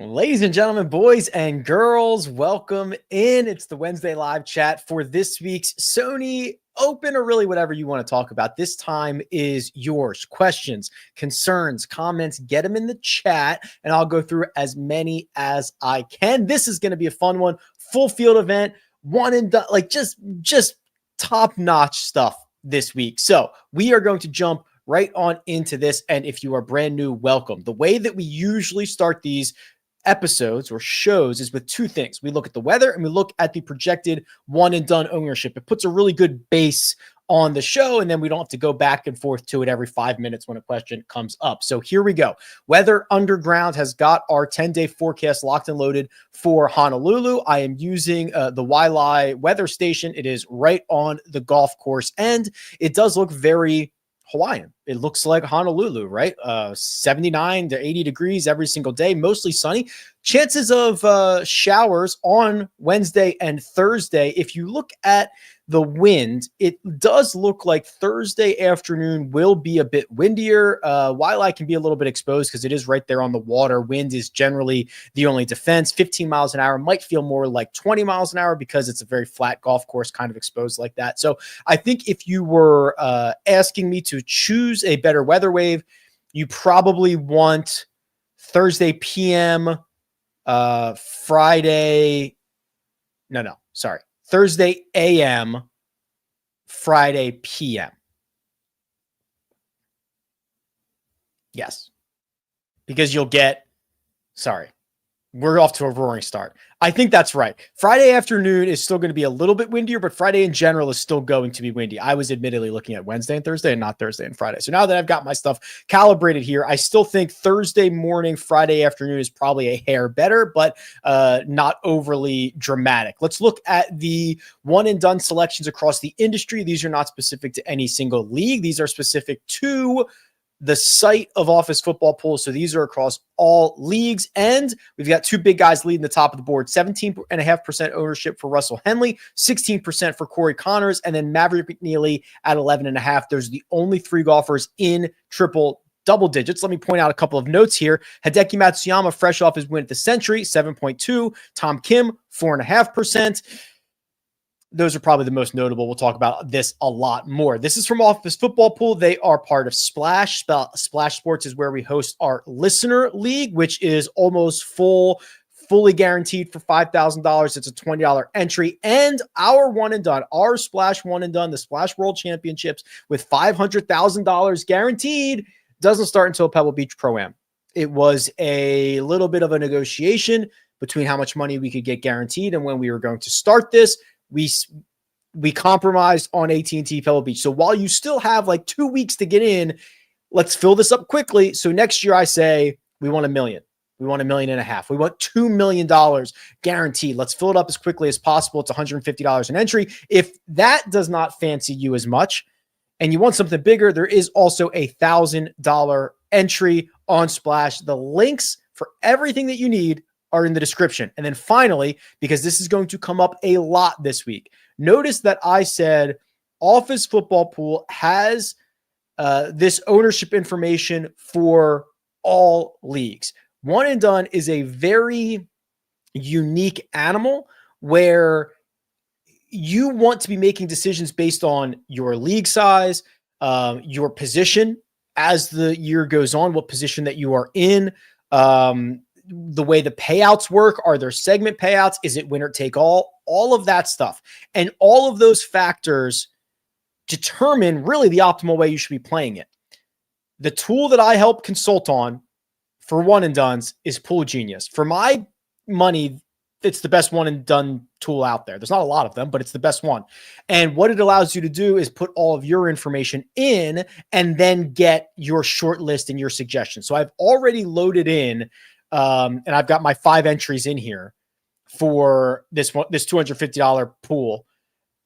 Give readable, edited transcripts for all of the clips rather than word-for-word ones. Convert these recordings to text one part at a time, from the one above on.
Ladies and gentlemen, boys and girls, welcome in. It's the Wednesday live chat for this week's Sony Open, or really whatever you want to talk about. This time is yours. Questions, concerns, comments, get them in the chat, and I'll go through as many as I can. This is going to be a fun one. Full field event, one and done, like just top-notch stuff this week. So we are going to jump right on into this, and if you are brand new, welcome. The way that we usually start these episodes or shows is with two things. We look at the weather and we look at the projected one and done ownership. It puts a really good base on the show, and then we don't have to go back and forth to it every 5 minutes when a question comes up. So here we go. Weather Underground has got our 10-day forecast locked and loaded for Honolulu. I am using the Waialae weather station. It is right on the golf course, and it does look very Hawaiian. It looks like Honolulu, right? 79 to 80 degrees every single day, mostly sunny. Chances of showers on Wednesday and Thursday. If you look at the wind, it does look like Thursday afternoon will be a bit windier. Waialae can be a little bit exposed because it is right there on the water. Wind is generally the only defense. 15 miles an hour might feel more like 20 miles an hour because it's a very flat golf course, kind of exposed like that. So I think if you were asking me to choose a better weather wave, you probably want Thursday PM, Thursday AM, Friday PM. Yes, because you'll get, we're off to a roaring start. I think that's right. Friday afternoon is still going to be a little bit windier, but Friday in general is still going to be windy. I was admittedly looking at Wednesday and Thursday and not Thursday and Friday. So now that I've got my stuff calibrated here, I still think Thursday morning, Friday afternoon is probably a hair better, but not overly dramatic. Let's look at the one and done selections across the industry. These are not specific to any single league. These are specific to the site of Office Football Pool. So these are across all leagues. And we've got two big guys leading the top of the board. 17.5% ownership for Russell Henley, 16% for Corey Connors, and then Maverick McNeely at 11.5. Those are the only three golfers in triple double digits. Let me point out a couple of notes here. Hideki Matsuyama, fresh off his win at the Century, 7.2. Tom Kim, 4.5%. Those are probably the most notable. We'll talk about this a lot more. This is from Office Football Pool. They are part of Splash. Splash Sports is where we host our listener league, which is almost fully guaranteed for $5,000. It's a $20 entry. And our one and done, our Splash one and done, the Splash World Championships with $500,000 guaranteed, doesn't start until Pebble Beach Pro-Am. It was a little bit of a negotiation between how much money we could get guaranteed and when we were going to start this. We compromised on AT&T Pebble Beach. So while you still have like 2 weeks to get in, let's fill this up quickly. So next year I say we want $1 million. We want $1.5 million. We want $2 million guaranteed. Let's fill it up as quickly as possible. It's $150 an entry. If that does not fancy you as much and you want something bigger, there is also a $1,000 entry on Splash. The links for everything that you need are in the description. And then finally, because this is going to come up a lot this week, notice that I said Office Football Pool has this ownership information for all leagues. One and done is a very unique animal where you want to be making decisions based on your league size, your position as the year goes on, what position that you are in, the way the payouts work. Are there segment payouts? Is it winner take all of that stuff? And all of those factors determine really the optimal way you should be playing it. The tool that I help consult on for one and dones is Pool Genius. For my money, it's the best one and done tool out there. There's not a lot of them, but it's the best one. And what it allows you to do is put all of your information in and then get your short list and your suggestions. So I've already loaded in and I've got my 5 entries in here for this $250 pool.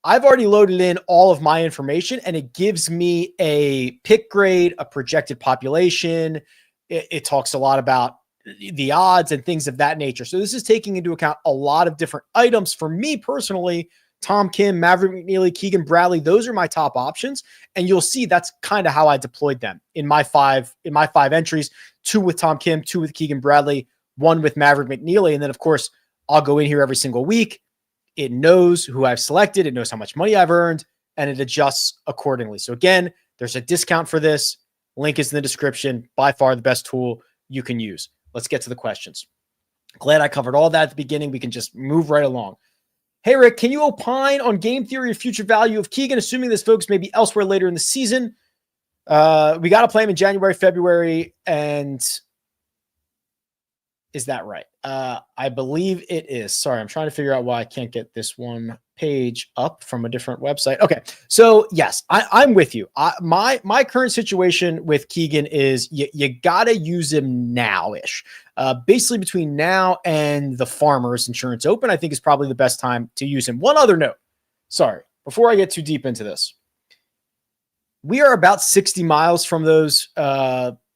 I've already loaded in all of my information, and it gives me a pick grade, a projected population. It talks a lot about the odds and things of that nature. So this is taking into account a lot of different items. For me personally, Tom Kim, Maverick McNeely, Keegan Bradley, those are my top options. And you'll see that's kind of how I deployed them in my five entries, 2 with Tom Kim, 2 with Keegan Bradley, one with Maverick McNeely. And then, of course, I'll go in here every single week. It knows who I've selected. It knows how much money I've earned, and it adjusts accordingly. So again, there's a discount for this. Link is in the description. By far the best tool you can use. Let's get to the questions. Glad I covered all that at the beginning. We can just move right along. Hey, Rick, can you opine on game theory or future value of Keegan, assuming this focus may be elsewhere later in the season? We got to play him in January, February, and is that right? I believe it is. Sorry, I'm trying to figure out why I can't get this one page up from a different website. Okay, so yes, I'm with you. My current situation with Keegan is you got to use him now-ish. Basically between now and the Farmers Insurance Open, I think is probably the best time to use him. One other note. Sorry, before I get too deep into this. We are about 60 miles from those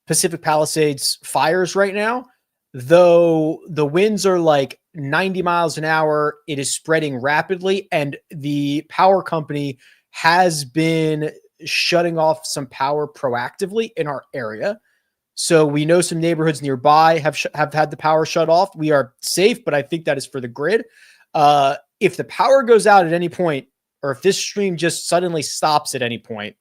Pacific Palisades fires right now. Though the winds are like 90 miles an hour, it is spreading rapidly, and the power company has been shutting off some power proactively in our area. So we know some neighborhoods nearby have had the power shut off. We are safe, but I think that is for the grid. If the power goes out at any point, or if this stream just suddenly stops at any point,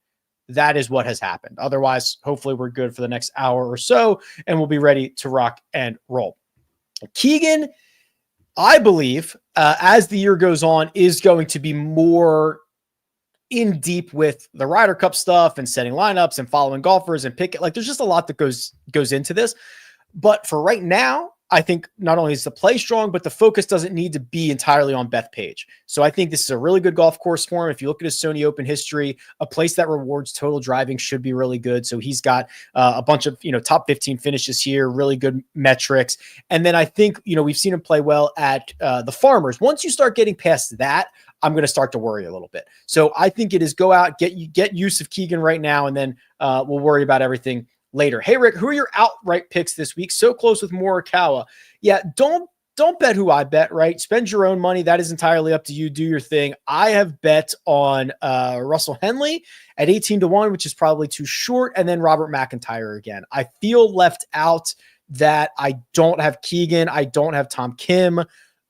that is what has happened. Otherwise, hopefully we're good for the next hour or so, and we'll be ready to rock and roll. Keegan, I believe, as the year goes on, is going to be more in deep with the Ryder Cup stuff and setting lineups and following golfers and pick. Like, there's just a lot that goes into this. But for right now, I think not only is the play strong, but the focus doesn't need to be entirely on Bethpage. So I think this is a really good golf course for him. If you look at his Sony Open history, a place that rewards total driving should be really good. So he's got a bunch of, top 15 finishes here, really good metrics. And then I think, we've seen him play well at the Farmers. Once you start getting past that, I'm going to start to worry a little bit. So I think it is go out, get use of Keegan right now, and then we'll worry about everything later. Hey, Rick, who are your outright picks this week? So close with Morikawa. Yeah, don't bet who I bet, right? Spend your own money. That is entirely up to you. Do your thing. I have bet on Russell Henley at 18-1, which is probably too short, and then Robert McIntyre again. I feel left out that I don't have Keegan. I don't have Tom Kim.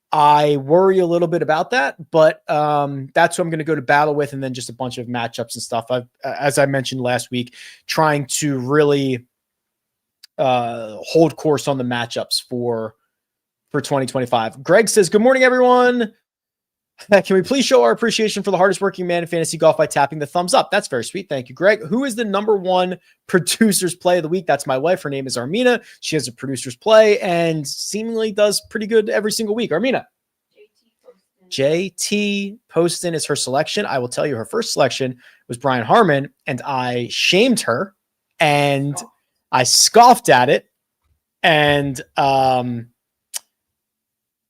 I worry a little bit about that, but that's who I'm going to go to battle with, and then just a bunch of matchups and stuff. As I mentioned last week, trying to really hold course on the matchups for 2025. Greg says, good morning, everyone. Can we please show our appreciation for the hardest working man in fantasy golf by tapping the thumbs up? That's very sweet. Thank you, Greg. Who is the number one producer's play of the week? That's my wife. Her name is Armina. She has a producer's play and seemingly does pretty good every single week. Armina. JT Poston is her selection. I will tell you her first selection was Brian Harmon, and I shamed her and I scoffed at it, and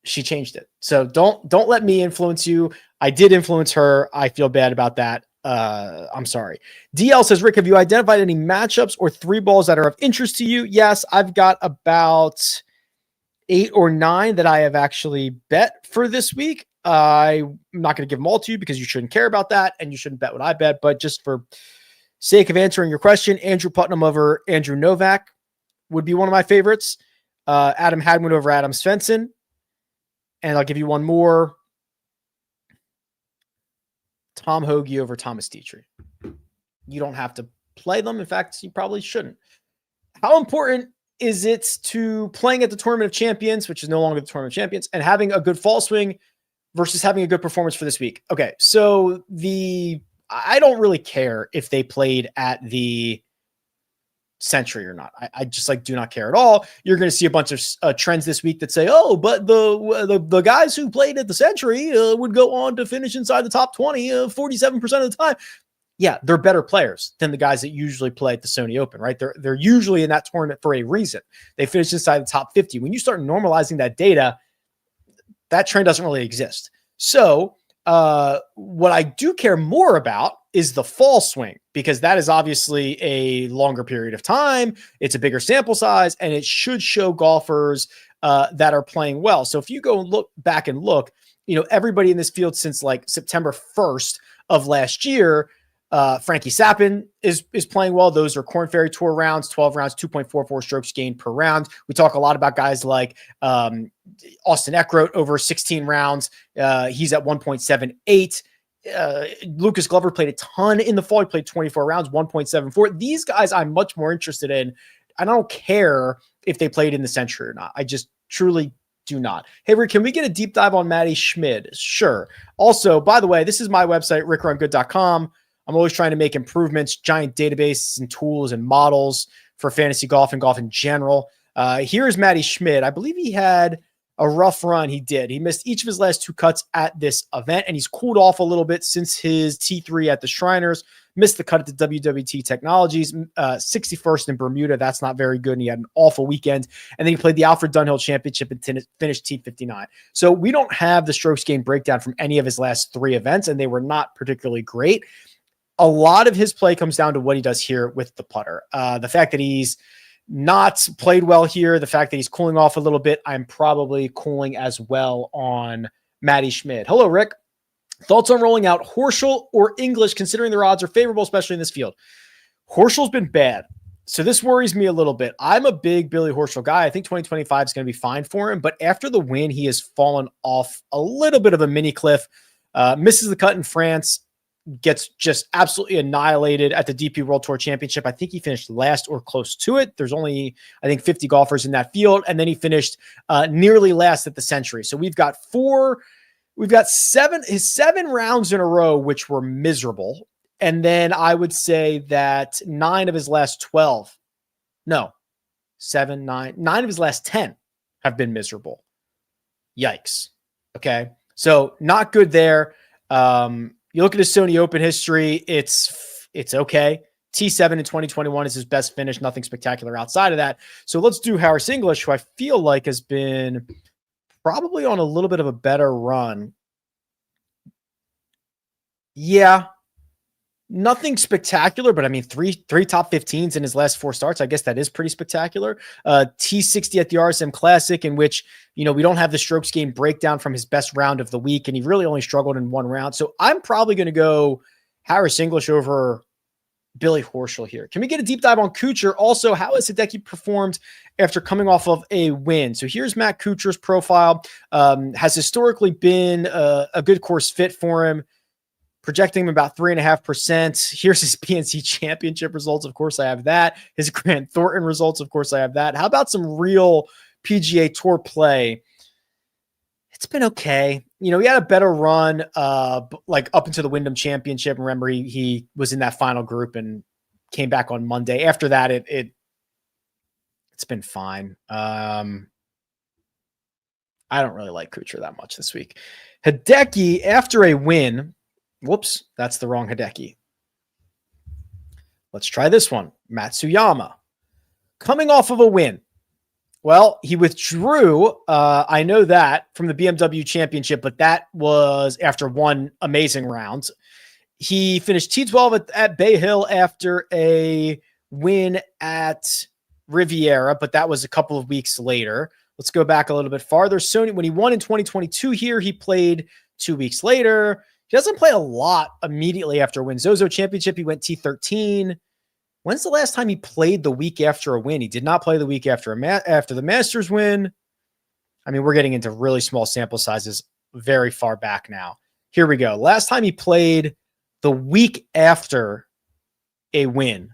she changed it. So don't let me influence you. I did influence her. I feel bad about that. I'm sorry. DL says, Rick, have you identified any matchups or three balls that are of interest to you? Yes, I've got about 8 or 9 that I have actually bet for this week. I'm not going to give them all to you because you shouldn't care about that, and you shouldn't bet what I bet. But just for sake of answering your question, Andrew Putnam over Andrew Novak would be one of my favorites. Adam Hadwin over Adam Svensson. And I'll give you one more. Tom Hoagie over Thomas Dietrich. You don't have to play them. In fact, you probably shouldn't. How important is it to playing at the Tournament of Champions, which is no longer the Tournament of Champions, and having a good fall swing versus having a good performance for this week? Okay, so I don't really care if they played at the Century or not. I just do not care at all. You're going to see a bunch of trends this week that say, oh, but the guys who played at the Century would go on to finish inside the top 20 47% of the time. Yeah, they're better players than the guys that usually play at the Sony Open, right? They're usually in that tournament for a reason. They finished inside the top 50. When you start normalizing that data, that trend doesn't really exist. So what I do care more about is the fall swing, because that is obviously a longer period of time. It's a bigger sample size, and it should show golfers that are playing well. So if you go and look back and look, everybody in this field since September 1st of last year, Frankie Sappin is playing well. Those are Korn Ferry Tour rounds, 12 rounds, 2.44 strokes gained per round. We talk a lot about guys like Austin Eckroat over 16 rounds. He's at 1.78. Lucas Glover played a ton in the fall. He played 24 rounds, 1.74. These guys I'm much more interested in. I don't care if they played in the Century or not. I just truly do not. Hey, Rick, can we get a deep dive on Matty Schmid? Sure. Also, by the way, this is my website, rickrungood.com. I'm always trying to make improvements, giant databases and tools and models for fantasy golf and golf in general. Here's Matty Schmid. I believe he had a rough run. He did. He missed each of his last 2 cuts at this event, and he's cooled off a little bit since his T3 at the Shriners. Missed the cut at the WWT Technologies, 61st in Bermuda. That's not very good, and he had an awful weekend. And then he played the Alfred Dunhill Championship and finished T59. So we don't have the strokes gained breakdown from any of his last 3 events, and they were not particularly great. A lot of his play comes down to what he does here with the putter. The fact that he's not played well here, the fact that he's cooling off a little bit, I'm probably cooling as well on Matty Schmid. Hello, Rick. Thoughts on rolling out Horschel or English, considering their odds are favorable, especially in this field? Horschel's been bad, so this worries me a little bit. I'm a big Billy Horschel guy. I think 2025 is going to be fine for him, but after the win, he has fallen off a little bit of a mini cliff. Misses the cut in France. Gets just absolutely annihilated at the DP World Tour Championship. I think he finished last or close to it. There's only, I think, 50 golfers in that field. And then he finished nearly last at the Century. So we've got his 7 rounds in a row, which were miserable. And then I would say that 9 of his last 12, no, 7, 9 of his last 10 have been miserable. Yikes. Okay. So not good there. You look at his Sony Open history, it's okay. T7 in 2021 is his best finish. Nothing spectacular outside of that. So let's do Harris English, who I feel like has been probably on a little bit of a better run. Yeah, nothing spectacular, but I mean, three top 15s in his last 4 starts. I guess that is pretty spectacular. T60 at the RSM Classic, in which, we don't have the strokes gained breakdown from his best round of the week, and he really only struggled in 1 round. So I'm probably going to go Harris English over Billy Horschel here. Can we get a deep dive on Kuchar? Also, how has Hideki performed after coming off of a win? So here's Matt Kuchar's profile. Has historically been a good course fit for him. Projecting him about 3.5%. Here's his PNC Championship results. Of course, I have that. His Grant Thornton results. Of course, I have that. How about some real PGA Tour play? It's been okay. He had a better run, like up into the Wyndham Championship. Remember, he was in that final group and came back on Monday. After that, it's been fine. I don't really like Kuchar that much this week. Hideki, after a win. Whoops, that's the wrong Hideki. Let's try this one. Matsuyama. Coming off of a win. Well, he withdrew, I know that, from the BMW Championship, but that was after 1 amazing round. He finished T12 at Bay Hill after a win at Riviera, but that was a couple of weeks later. Let's go back a little bit farther. Sony, when he won in 2022 here, he played 2 weeks later. He doesn't play a lot immediately after a win. Zozo Championship, he went T13. When's the last time he played the week after a win? He did not play the week after after the Masters win. I mean, we're getting into really small sample sizes very far back now. Here we go. Last time he played the week after a win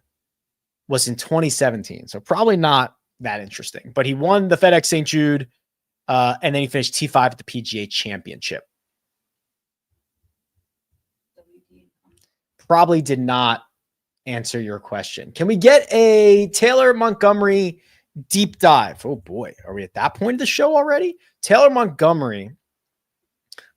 was in 2017. So probably not that interesting. But he won the FedEx St. Jude, and then he finished T5 at the PGA Championship. Probably did not answer your question. Can we get a Taylor Montgomery deep dive? Oh boy, are we at that point of the show already? Taylor Montgomery.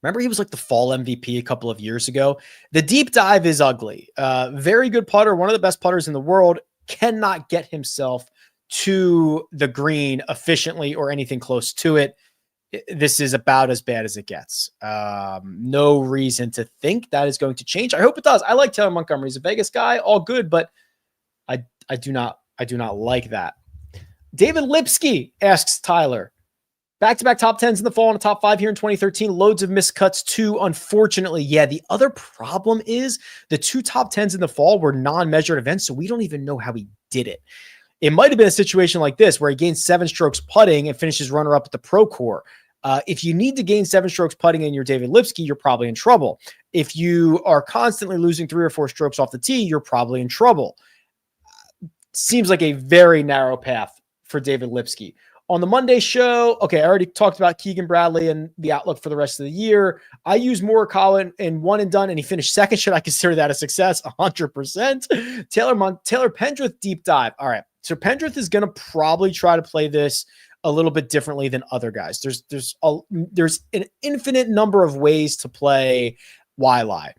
Remember, he was like the fall MVP a couple of years ago. The deep dive is ugly. Very good putter, one of the best putters in the world, cannot get himself to the green efficiently or anything close to it. This is about as bad as it gets. No reason to think that is going to change. I hope it does. I like Taylor Montgomery. He's a Vegas guy, all good, but I do not like that. David Lipsky asks Tyler, Back-to-back top 10s in the fall and a top 5 here in 2013. Loads of missed cuts too, unfortunately. Yeah, the other problem is the 2 top 10s in the fall were non-measured events, so we don't even know how he did it. It might have been a situation like this where he gains 7 strokes putting and finishes runner-up at the Pro Tour. If you need to gain 7 strokes putting in your David Lipsky, you're probably in trouble. If you are constantly losing 3 or 4 strokes off the tee, you're probably in trouble. Seems like a very narrow path for David Lipsky. On the Monday show, okay, I already talked about Keegan Bradley and the outlook for the rest of the year. I used Morikawa in one and done, and he finished second. Should I consider that a success? 100%. Taylor Pendrith deep dive. All right, so Pendrith is going to probably try to play this a little bit differently than other guys. There's an infinite number of ways to play Waialae.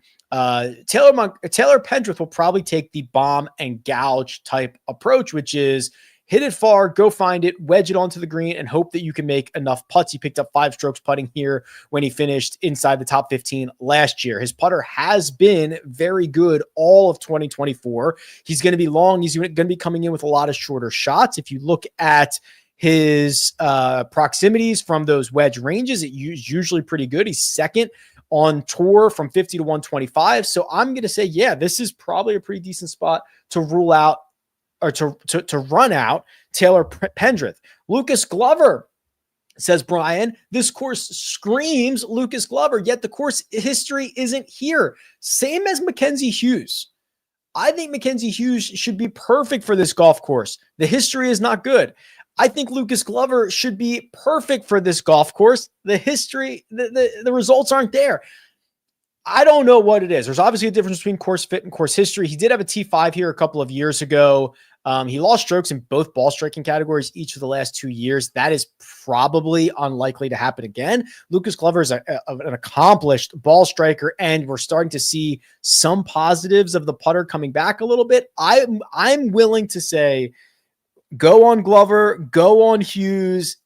Taylor Pendrith will probably take the bomb and gouge type approach, which is hit it far, go find it, wedge it onto the green, and hope that you can make enough putts. He picked up 5 strokes putting here when he finished inside the top 15 last year. His putter has been very good all of 2024. He's going to be long. He's going to be coming in with a lot of shorter shots. If you look at his proximities from those wedge ranges, it's usually pretty good. He's second on tour from 50 to 125. So I'm going to say, yeah, this is probably a pretty decent spot to rule out or to run out Taylor Pendrith. Lucas Glover says, Brian, this course screams Lucas Glover, yet the course history isn't here. Same as Mackenzie Hughes. I think Mackenzie Hughes should be perfect for this golf course. The history is not good. I think Lucas Glover should be perfect for this golf course. The history, the results aren't there. I don't know what it is. There's obviously a difference between course fit and course history. He did have a T5 here a couple of years ago. He lost strokes in both ball striking categories each of the last 2 years. That is probably unlikely to happen again. Lucas Glover is an accomplished ball striker, and we're starting to see some positives of the putter coming back a little bit. I'm willing to say go on Glover, go on Hughes.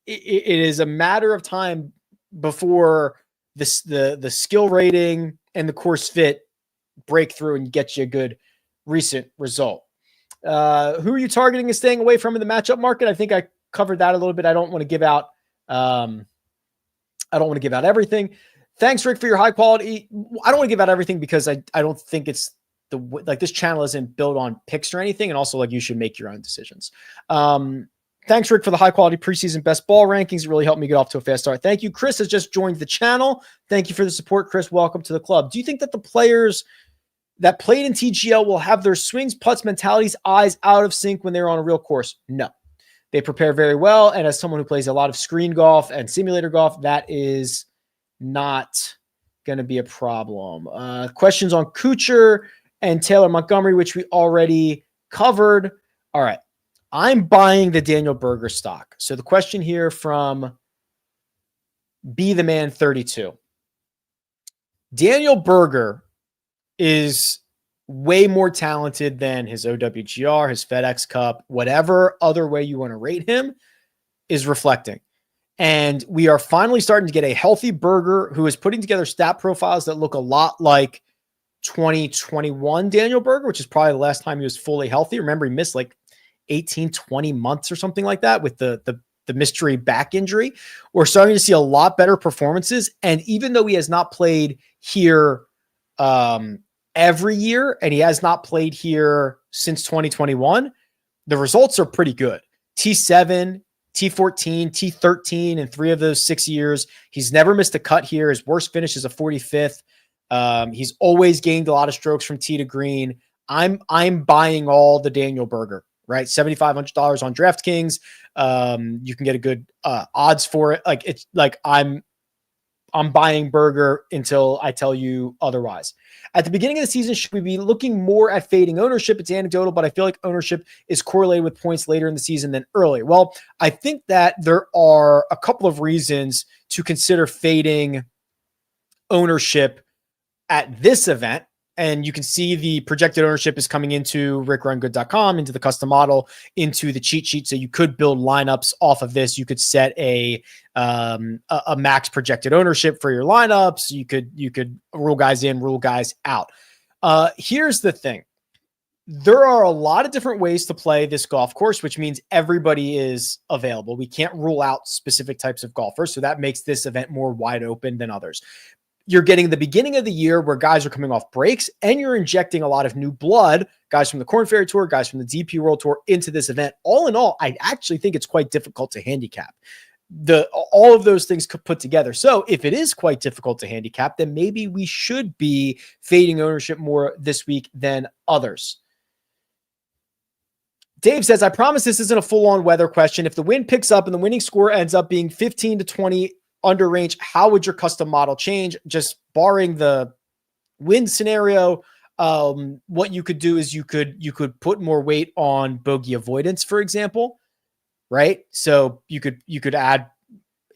It is a matter of time before the skill rating and the course fit break through and get you a good recent result. Who are you targeting and staying away from in the matchup market? I think I covered that a little bit. I don't want to give out everything. Thanks, Rick, for your high quality. I don't want to give out everything because I don't think it's this channel isn't built on picks or anything. And also you should make your own decisions. Thanks, Rick, for the high-quality preseason best ball rankings. It really helped me get off to a fast start. Thank you. Chris has just joined the channel. Thank you for the support, Chris. Welcome to the club. Do you think that the players that played in TGL will have their swings, putts, mentalities, eyes out of sync when they're on a real course? No. They prepare very well, and as someone who plays a lot of screen golf and simulator golf, that is not going to be a problem. Questions on Kuchar and Taylor Montgomery, which we already covered. All right. I'm buying the Daniel Berger stock. So the question here from Be the Man 32. Daniel Berger is way more talented than his OWGR, his FedEx Cup, whatever other way you want to rate him is reflecting. And we are finally starting to get a healthy Berger who is putting together stat profiles that look a lot like 2021 Daniel Berger, which is probably the last time he was fully healthy. Remember, he missed 18, 20 months or something like that with the mystery back injury. We're starting to see a lot better performances. And even though he has not played here every year, and he has not played here since 2021, the results are pretty good. T7, T14, T13 in 3 of those 6 years. He's never missed a cut here. His worst finish is a 45th. He's always gained a lot of strokes from tee to green. I'm buying all the Daniel Berger. Right, $7,500 on DraftKings. You can get a good odds for it. I'm buying Berger until I tell you otherwise. At the beginning of the season, should we be looking more at fading ownership? It's anecdotal, but I feel like ownership is correlated with points later in the season than earlier. Well, I think that there are a couple of reasons to consider fading ownership at this event. And you can see the projected ownership is coming into rickrungood.com, into the custom model, into the cheat sheet. So you could build lineups off of this. You could set a max projected ownership for your lineups. You could rule guys in, rule guys out. Here's the thing. there are a lot of different ways to play this golf course, which means everybody is available. We can't rule out specific types of golfers. So that makes this event more wide open than others. You're getting the beginning of the year where guys are coming off breaks, and you're injecting a lot of new blood, guys from the Korn Ferry Tour, guys from the DP World Tour into this event. All in all, I actually think it's quite difficult to handicap. All of those things could put together. So if it is quite difficult to handicap, then maybe we should be fading ownership more this week than others. Dave says, I promise this isn't a full-on weather question. If the wind picks up and the winning score ends up being 15 to 20 under range, how would your custom model change? Just barring the wind scenario, what you could do is you could put more weight on bogey avoidance, for example, right? So you could add,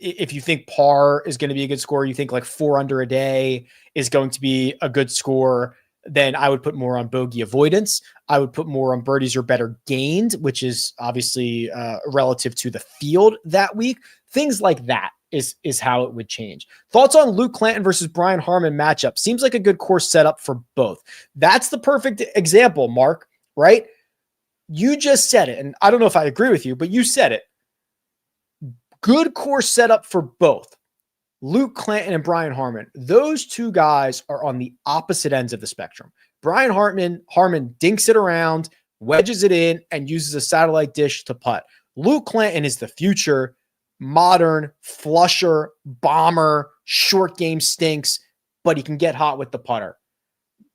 if you think par is going to be a good score, you think like 4 under a day is going to be a good score, then I would put more on bogey avoidance. I would put more on birdies or better gained, which is obviously relative to the field that week. Things like that is how it would change. Thoughts on Luke Clanton versus Brian Harman matchup? Seems like a good course setup for both. That's the perfect example, Mark, right? You just said it, and I don't know if I agree with you, but you said it. Good course setup for both. Luke Clanton and Brian Harman, those two guys are on the opposite ends of the spectrum. Brian Harman dinks it around, wedges it in, and uses a satellite dish to putt. Luke Clanton is the future, modern, flusher, bomber, short game stinks, but he can get hot with the putter.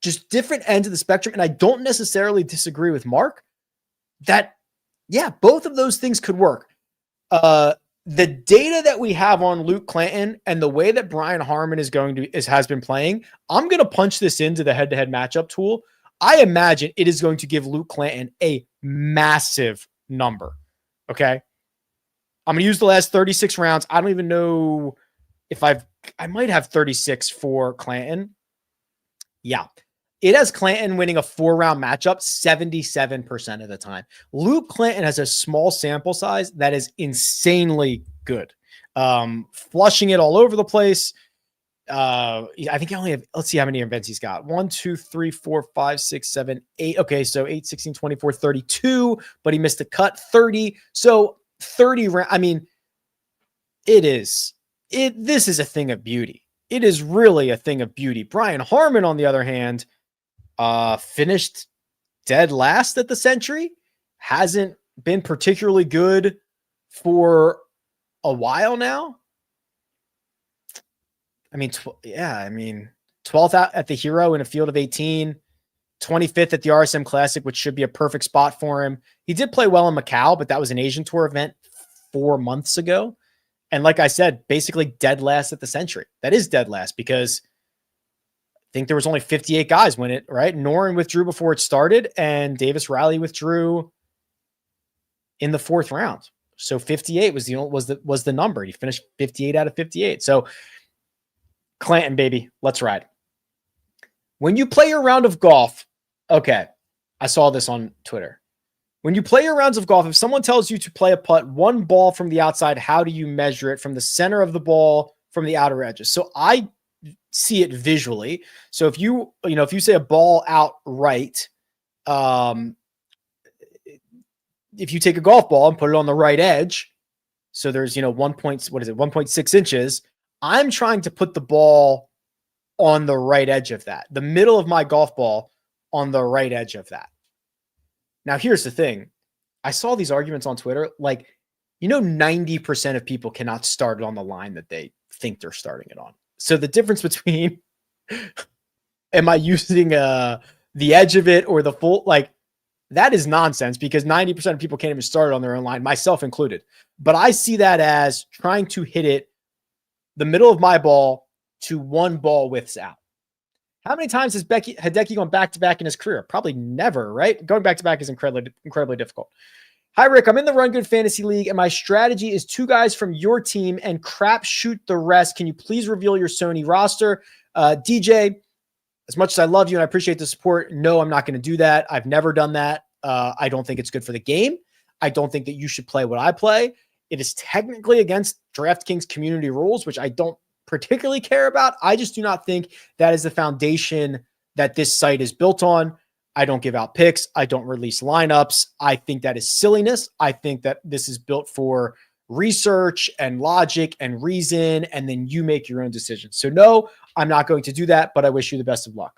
Just different ends of the spectrum, and I don't necessarily disagree with Mark that, yeah, both of those things could work. The data that we have on Luke Clanton and the way that Brian Harman has been playing, I'm going to punch this into the head-to-head matchup tool. I imagine it is going to give Luke Clanton a massive number. Okay. I'm going to use the last 36 rounds. I don't even know if I might have 36 for Clanton. Yeah. It has Clanton winning a 4-round matchup 77% of the time. Luke Clanton has a small sample size that is insanely good. Flushing it all over the place. I think I only have, let's see how many events he's got. 1, 2, 3, 4, 5, 6, 7, 8. Okay, so 8, 16, 24, 32, but he missed a cut, 30. So 30, I mean, this is a thing of beauty. It is really a thing of beauty. Brian Harman, on the other hand, finished dead last at the Century, hasn't been particularly good for a while now. I mean, 12th out at the Hero in a field of 18, 25th at the RSM Classic, which should be a perfect spot for him. He did play well in Macau, but that was an Asian Tour event 4 months ago. And like I said, basically dead last at the Century. That is dead last because I think there was only 58 guys win it, right? Noren withdrew before it started, and Davis Riley withdrew in the 4th round. So 58 was the number. He finished 58 out of 58. So Clanton, baby, let's ride. When you play your round of golf, okay, I saw this on Twitter. When you play your rounds of golf, if someone tells you to play a putt 1 ball from the outside, how do you measure it from the center of the ball, from the outer edges? So I see it visually. So if you say a ball out right, if you take a golf ball and put it on the right edge, so there's, 1.6 inches, I'm trying to put the ball on the right edge of that, the middle of my golf ball on the right edge of that. Now, here's the thing. I saw these arguments on Twitter. 90% of people cannot start it on the line that they think they're starting it on. So the difference between am I using the edge of it or the full, that is nonsense because 90% of people can't even start it on their own line, myself included. But I see that as trying to hit it the middle of my ball to 1 ball widths out. How many times has Hideki gone back-to-back in his career? Probably never, right? Going back-to-back is incredibly difficult. Hi, Rick. I'm in the Run Good Fantasy League, and my strategy is 2 guys from your team and crap shoot the rest. Can you please reveal your Sony roster? DJ, as much as I love you and I appreciate the support, no, I'm not going to do that. I've never done that. I don't think it's good for the game. I don't think that you should play what I play. It is technically against DraftKings community rules, which I don't particularly care about. I just do not think that is the foundation that this site is built on. I don't give out picks. I don't release lineups. I think that is silliness. I think that this is built for research and logic and reason, and then you make your own decisions. So no, I'm not going to do that, but I wish you the best of luck.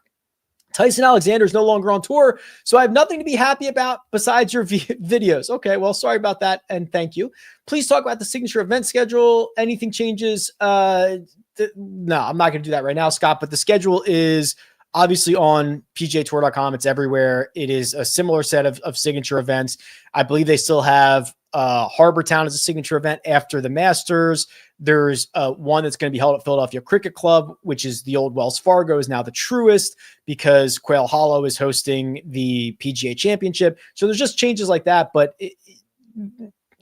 Tyson Alexander is no longer on tour, so I have nothing to be happy about besides your videos. Okay, well, sorry about that, and thank you. Please talk about the signature event schedule. Anything changes? No, I'm not going to do that right now, Scott, but the schedule is obviously on pgatour.com. It's everywhere. It is a similar set of signature events. I believe they still have Harbor Town as a signature event after the Masters. There's one that's going to be held at Philadelphia Cricket Club, which is the old Wells Fargo, is now the Truist because Quail Hollow is hosting the PGA Championship. So there's just changes like that, but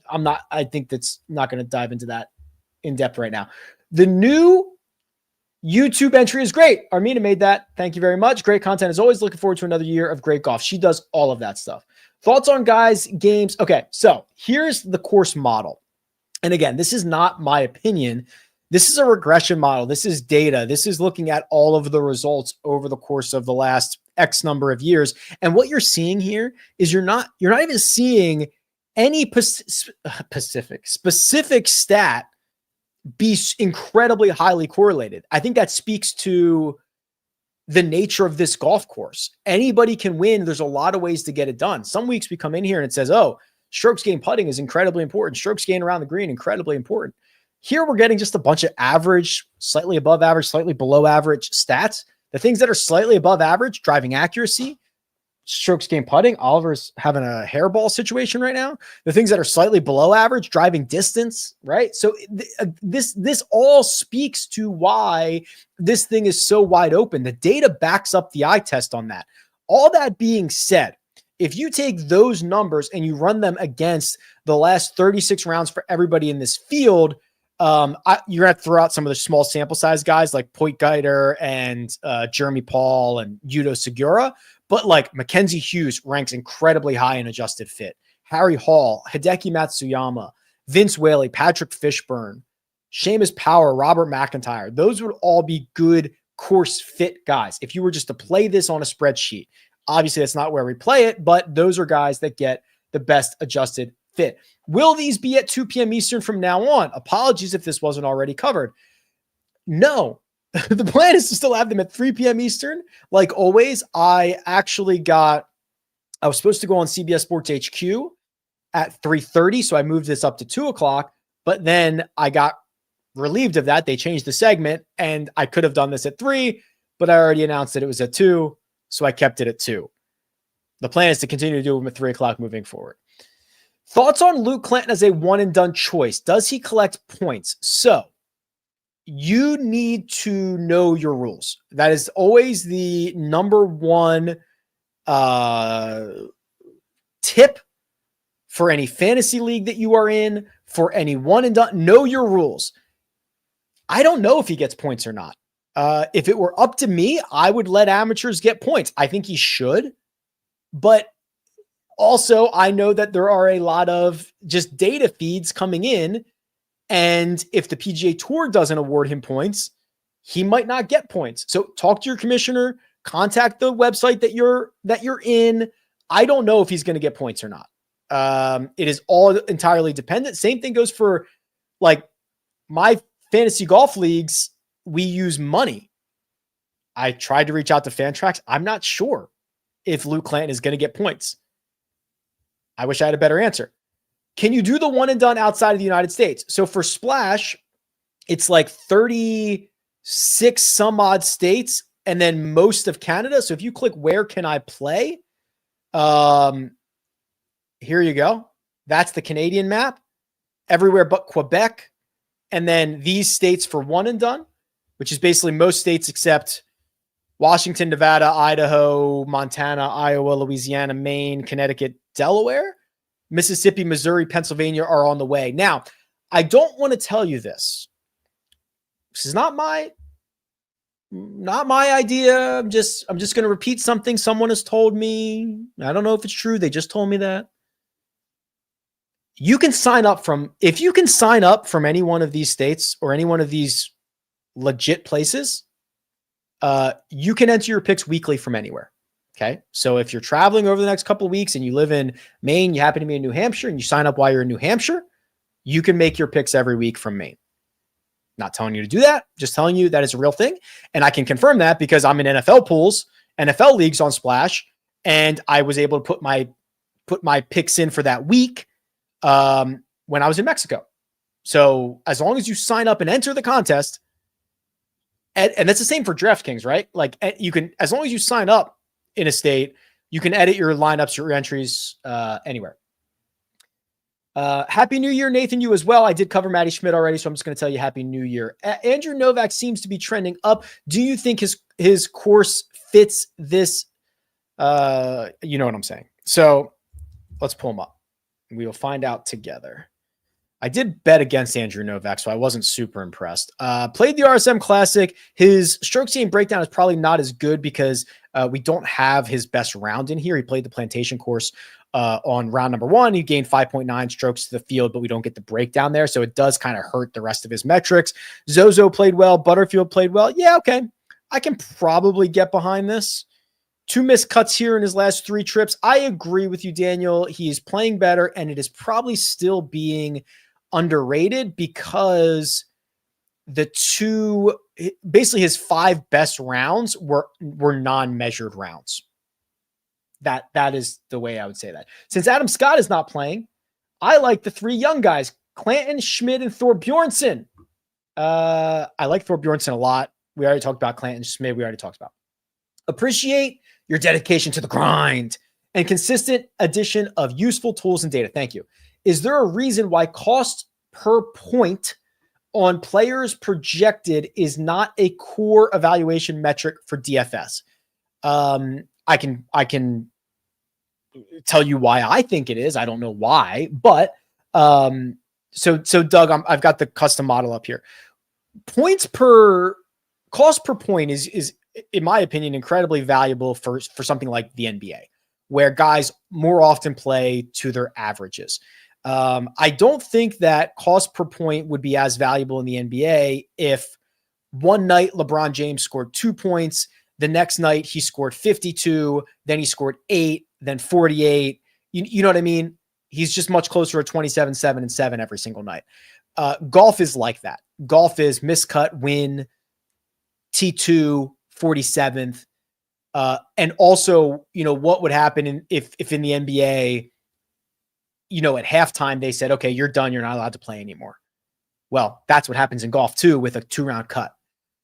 I think that's not going to dive into that in depth right now. The new YouTube entry is great. Armina made that. Thank you very much. Great content as always. Looking forward to another year of great golf. She does all of that stuff. Thoughts on guys, games. Okay, so here's the course model. And again, this is not my opinion. This is a regression model. This is data. This is looking at all of the results over the course of the last X number of years. And what you're seeing here is you're not even seeing any specific stat be incredibly highly correlated. I think that speaks to the nature of this golf course. Anybody can win. There's a lot of ways to get it done. Some weeks we come in here and it says, oh, strokes gained putting is incredibly important. Strokes gained around the green, incredibly important. Here we're getting just a bunch of average, slightly above average, slightly below average stats. The things that are slightly above average, driving accuracy, strokes gained putting. Oliver's having a hairball situation right now. The things that are slightly below average, driving distance, right? So this all speaks to why this thing is so wide open. The data backs up the eye test on that. All that being said, if you take those numbers and you run them against the last 36 rounds for everybody in this field, you're going to throw out some of the small sample size guys like Poit Geiter and Jeremy Paul and Yuto Segura. But like Mackenzie Hughes ranks incredibly high in adjusted fit. Harry Hall, Hideki Matsuyama, Vince Whaley, Patrick Fishburne, Seamus Power, Robert McIntyre. Those would all be good course fit guys. If you were just to play this on a spreadsheet, obviously that's not where we play it, but those are guys that get the best adjusted fit. Will these be at 2 p.m. Eastern from now on? Apologies if this wasn't already covered. No. The plan is to still have them at 3 p.m. Eastern. Like always, I was supposed to go on CBS Sports HQ at 3:30, so I moved this up to 2 o'clock, but then I got relieved of that. They changed the segment, and I could have done this at 3, but I already announced that it was at 2, so I kept it at 2. The plan is to continue to do them at 3 o'clock moving forward. Thoughts on Luke Clanton as a one-and-done choice? Does he collect points? So, you need to know your rules. That is always the number one tip for any fantasy league that you are in, for any one and done. Know your rules. I don't know if he gets points or not. If it were up to me, I would let amateurs get points. I think he should. But also, I know that there are a lot of just data feeds coming in. And if the PGA Tour doesn't award him points, he might not get points. So talk to your commissioner, contact the website that you're in. I don't know if he's going to get points or not. It is all entirely dependent. Same thing goes for like my fantasy golf leagues. We use money. I tried to reach out to Fantrax. I'm not sure if Luke Clanton is going to get points. I wish I had a better answer. Can you do the one and done outside of the United States? So for Splash, it's like 36 some odd states and then most of Canada. So if you click where can I play? Here you go. That's the Canadian map. Everywhere but Quebec. And then these states for one and done, which is basically most states except Washington, Nevada, Idaho, Montana, Iowa, Louisiana, Maine, Connecticut, Delaware. Mississippi, Missouri, Pennsylvania are on the way. Now, I don't want to tell you this. This is not my idea. I'm just going to repeat something someone has told me. I don't know if it's true. They just told me that. If you can sign up from any one of these states or any one of these legit places, you can enter your picks weekly from anywhere. Okay. So if you're traveling over the next couple of weeks and you live in Maine, you happen to be in New Hampshire and you sign up while you're in New Hampshire, you can make your picks every week from Maine. Not telling you to do that, just telling you that is a real thing. And I can confirm that because I'm in NFL pools, NFL leagues on Splash, and I was able to put my picks in for that week when I was in Mexico. So as long as you sign up and enter the contest, and that's the same for DraftKings, right? Like you can, as long as you sign up in a state, you can edit your lineups, your entries anywhere. Happy New Year, Nathan, you as well. I did cover Matty Schmidt already, so I'm just going to tell you Happy New Year. Andrew Novak seems to be trending up. Do you think his course fits this? You know what I'm saying. So let's pull him up. We will find out together. I did bet against Andrew Novak, so I wasn't super impressed. Played the RSM Classic. His strokes gain breakdown is probably not as good because we don't have his best round in here. He played the Plantation course on round number 1. He gained 5.9 strokes to the field, but we don't get the breakdown there, so it does kind of hurt the rest of his metrics. Zozo played well. Butterfield played well. Yeah, okay. I can probably get behind this. 2 missed cuts here in his last 3 trips. I agree with you, Daniel. He is playing better, and it is probably still being underrated because basically his 5 best rounds were non-measured rounds. That is the way I would say that. Since Adam Scott is not playing, I like the 3 young guys, Clanton, Schmidt, and Thor Bjornsson. I like Thor Bjornsson a lot. We already talked about Clanton, Schmidt. We already talked about. Appreciate your dedication to the grind and consistent addition of useful tools and data. Thank you. Is there a reason why cost per point on players projected is not a core evaluation metric for DFS? I can tell you why I think it is. I don't know why, but so Doug, I've got the custom model up here. Cost per point is in my opinion incredibly valuable for something like the NBA, where guys more often play to their averages. I don't think that cost per point would be as valuable in the NBA if one night LeBron James scored 2 points, the next night he scored 52, then he scored 8, then 48. You know what I mean? He's just much closer to 27, 7, and 7 every single night. Golf is like that. Golf is miscut, win, T2, 47th. And also, what would happen if in the NBA, at halftime, they said, okay, you're done. You're not allowed to play anymore. Well, that's what happens in golf too, with a 2-round cut.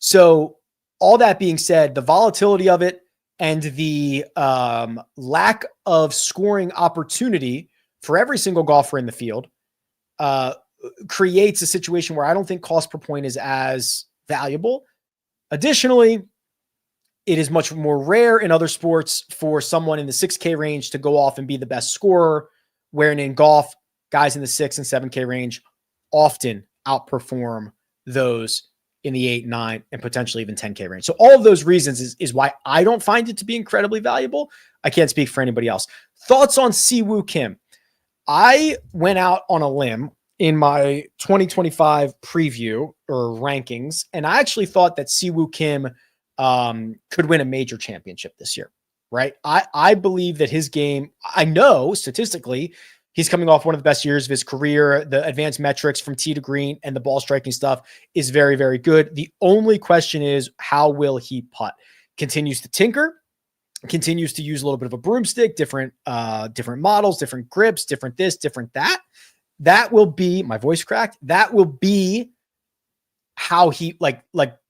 So all that being said, the volatility of it and the lack of scoring opportunity for every single golfer in the field creates a situation where I don't think cost per point is as valuable. Additionally, it is much more rare in other sports for someone in the 6K range to go off and be the best scorer, wherein in golf, guys in the 6 and 7K range often outperform those in the 8, 9, and potentially even 10K range. So all of those reasons is why I don't find it to be incredibly valuable. I can't speak for anybody else. Thoughts on Siwoo Kim? I went out on a limb in my 2025 preview or rankings, and I actually thought that Siwoo Kim could win a major championship this year, right? I believe that his game, I know statistically, he's coming off one of the best years of his career. The advanced metrics from tee to green and the ball striking stuff is very, very good. The only question is, how will he putt? Continues to tinker, continues to use a little bit of a broomstick, different models, different grips, different this, different that. That will be, my voice cracked, that will be how he, like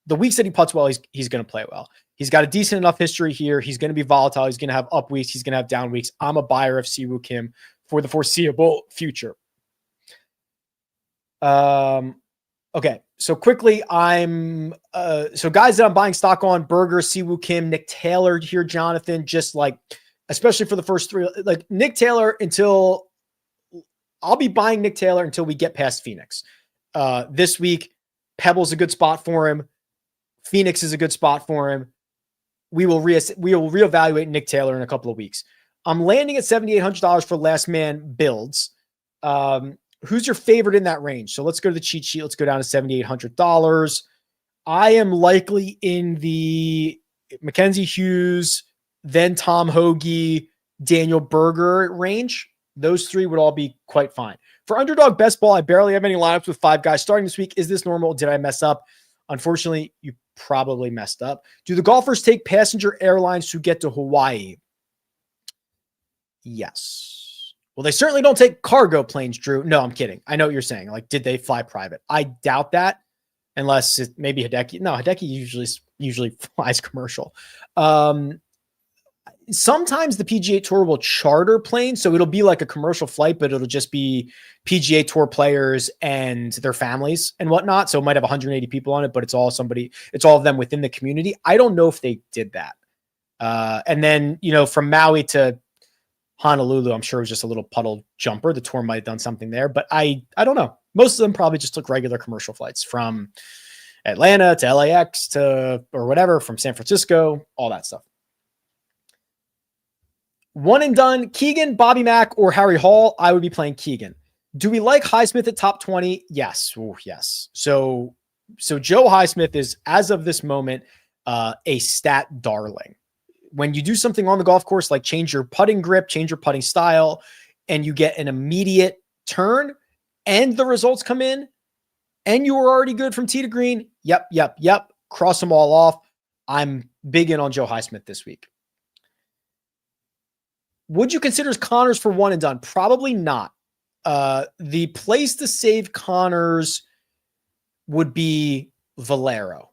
the weeks that he putts well, he's going to play well. He's got a decent enough history here. He's going to be volatile. He's going to have up weeks. He's going to have down weeks. I'm a buyer of Siwoo Kim for the foreseeable future. Okay. So quickly, so guys that I'm buying stock on: Berger, Siwoo Kim, Nick Taylor here, Jonathan, just like, especially for the first 3, like Nick Taylor I'll be buying Nick Taylor until we get past Phoenix. This week, Pebble's a good spot for him. Phoenix is a good spot for him. We will reevaluate Nick Taylor in a couple of weeks. I'm landing at $7,800 for last man builds. Who's your favorite in that range? So let's go to the cheat sheet. Let's go down to $7,800. I am likely in the Mackenzie Hughes, then Tom Hoagie, Daniel Berger range. Those three would all be quite fine. For underdog best ball, I barely have any lineups with 5 guys starting this week. Is this normal? Did I mess up? Unfortunately, you probably messed up. Do the golfers take passenger airlines to get to Hawaii? Yes. Well, they certainly don't take cargo planes, Drew. No, I'm kidding. I know what you're saying. Like, did they fly private? I doubt that, unless it, maybe Hideki. No, Hideki usually flies commercial. Sometimes the PGA Tour will charter planes, so it'll be like a commercial flight, but it'll just be PGA Tour players and their families and whatnot. So it might have 180 people on it, but it's all of them within the community. I don't know if they did that. And then, from Maui to Honolulu, I'm sure it was just a little puddle jumper. The tour might have done something there, but I don't know. Most of them probably just took regular commercial flights from Atlanta to LAX or whatever, from San Francisco, all that stuff. One and done, Keegan, Bobby Mack, or Harry Hall. I would be playing Keegan. Do we like Highsmith at top 20? Yes. Ooh, yes. So Joe Highsmith is, as of this moment, a stat darling. When you do something on the golf course, like change your putting grip, change your putting style, and you get an immediate turn and the results come in and you were already good from tee to green. Yep. Cross them all off. I'm big in on Joe Highsmith this week. Would you consider Connors for one and done? Probably not. The place to save Connors would be Valero,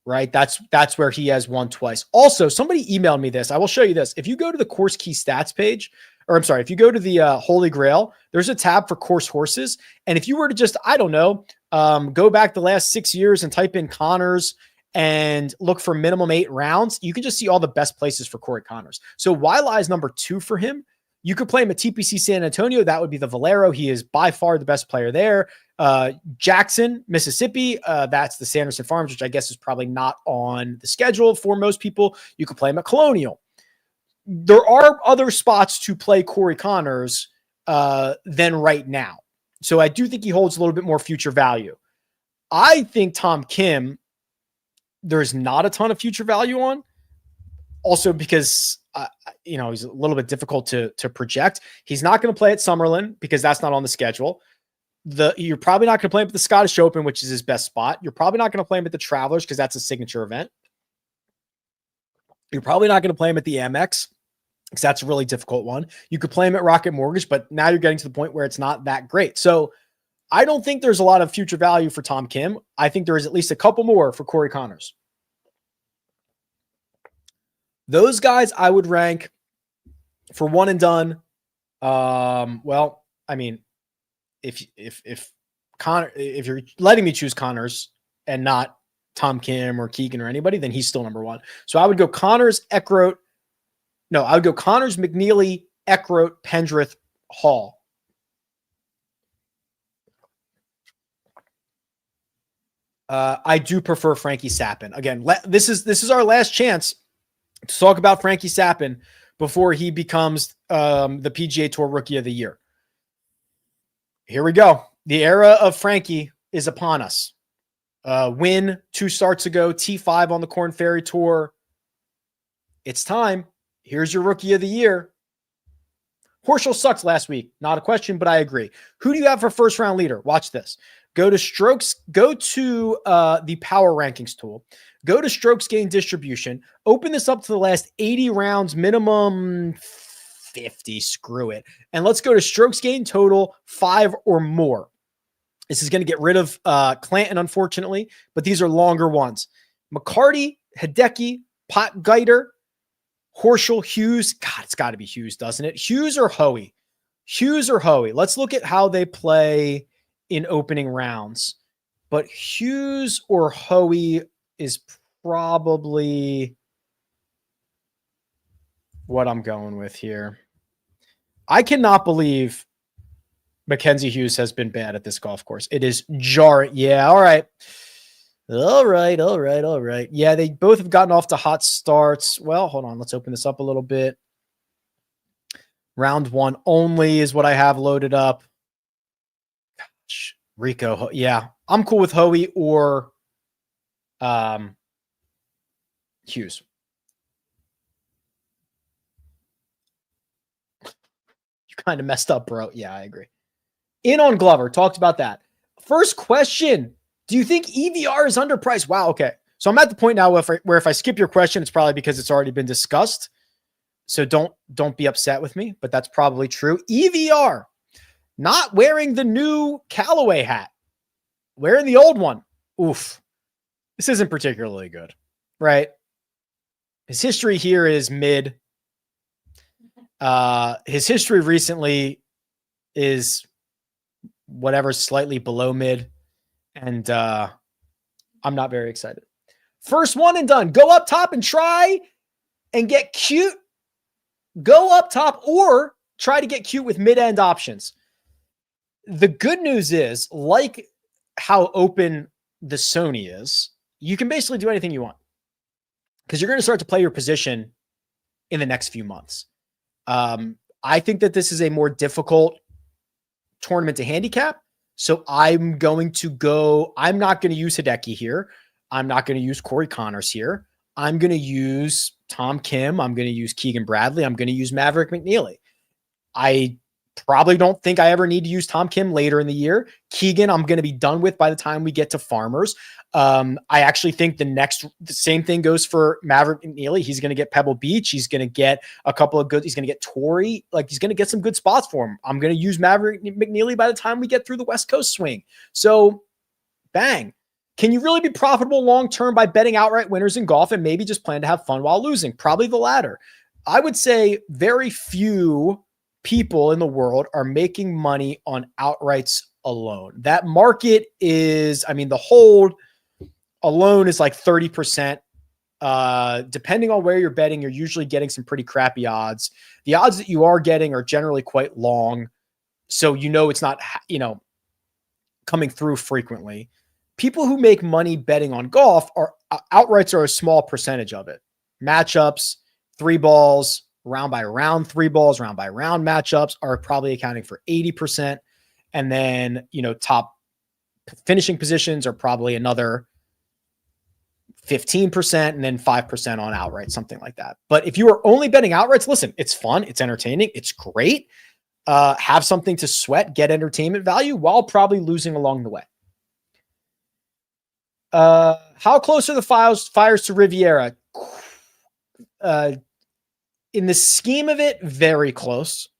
right? That's where he has won twice. Also, somebody emailed me this. I will show you this. If you go to the course key stats page, if you go to the Holy Grail, there's a tab for course horses. And if you were to just, go back the last 6 years and type in Connors and look for minimum 8 rounds, you can just see all the best places for Corey Connors. So Waialae is number 2 for him. You could play him at TPC San Antonio. That would be the Valero. He is by far the best player there. Jackson, Mississippi. That's the Sanderson Farms, which I guess is probably not on the schedule for most people. You could play him at Colonial. There are other spots to play Corey Connors than right now. So I do think he holds a little bit more future value. I think Tom Kim, there's not a ton of future value on. Also because, he's a little bit difficult to project. He's not going to play at Summerlin because that's not on the schedule. You're probably not going to play him at the Scottish Open, which is his best spot. You're probably not going to play him at the Travelers because that's a signature event. You're probably not going to play him at the Amex because that's a really difficult one. You could play him at Rocket Mortgage, but now you're getting to the point where it's not that great. So I don't think there's a lot of future value for Tom Kim. I think there is at least a couple more for Corey Connors. Those guys I would rank for one and done. If you're letting me choose Connors and not Tom Kim or Keegan or anybody, then he's still number 1. So I would go Connors, Eckroat. No, I would go Connors, McNeely, Eckroat, Pendrith, Hall. I do prefer Frankie Sappin. Again, this is our last chance to talk about Frankie Sappin before he becomes the PGA Tour Rookie of the Year. Here we go. The era of Frankie is upon us. Win 2 starts ago, T5 on the Korn Ferry Tour. It's time. Here's your Rookie of the Year. Horschel sucked last week. Not a question, but I agree. Who do you have for first round leader? Watch this. Go to strokes. Go to the power rankings tool. Go to strokes gain distribution. Open this up to the last 80 rounds, minimum 50. Screw it. And let's go to strokes gain total 5 or more. This is going to get rid of Clanton, unfortunately, but these are longer ones. McCarty, Hideki, Potgieter, Horschel, Hughes. God, it's got to be Hughes, doesn't it? Hughes or Hoey? Hughes or Hoey? Let's look at how they play in opening rounds. But Hughes or Hoey is probably what I'm going with here. I cannot believe Mackenzie Hughes has been bad at this golf course. It is jarring. Yeah, all right. All right. Yeah, they both have gotten off to hot starts. Well, hold on. Let's open this up a little bit. Round 1 only is what I have loaded up. Gosh, Rico. Yeah, I'm cool with Hoey or Hughes. kind of messed up, bro. Yeah, I agree. In on Glover, talked about that. First question, do you think EVR is underpriced? Wow, okay. So I'm at the point now where if I skip your question, it's probably because it's already been discussed. So don't be upset with me, but that's probably true. EVR, not wearing the new Callaway hat, wearing the old one. Oof. This isn't particularly good, right? His history here is mid. His history recently is whatever, slightly below mid. And I'm not very excited. First one and done. Go up top and try and get cute. Go up top or try to get cute with mid-end options. The good news is, like how open the Sony is, you can basically do anything you want because you're going to start to play your position in the next few months. I think that this is a more difficult tournament to handicap. So I'm not going to use Hideki here. I'm not going to use Corey Connors here. I'm going to use Tom Kim. I'm going to use Keegan Bradley. I'm going to use Maverick McNeely. I probably don't think I ever need to use Tom Kim later in the year. Keegan, I'm going to be done with by the time we get to Farmers. I actually think the same thing goes for Maverick McNeely. He's going to get Pebble Beach. He's going to get a couple of he's going to get Torrey. Like, he's going to get some good spots for him. I'm going to use Maverick McNeely by the time we get through the West Coast swing. So bang. Can you really be profitable long-term by betting outright winners in golf and maybe just plan to have fun while losing? Probably the latter. I would say very few people in the world are making money on outrights alone. That market is, the hold alone is like 30%. Depending on where you're betting, you're usually getting some pretty crappy odds. The odds that you are getting are generally quite long. So, it's not, coming through frequently. People who make money betting on golf outrights are a small percentage of it. Matchups, 3 balls, round by round, 3 balls, round by round matchups are probably accounting for 80%. And then, top finishing positions are probably another 15% and then 5% on outright, something like that. But if you are only betting outrights, listen, it's fun. It's entertaining. It's great. Have something to sweat, get entertainment value while probably losing along the way. How close are the fires to Riviera? In the scheme of it, very close.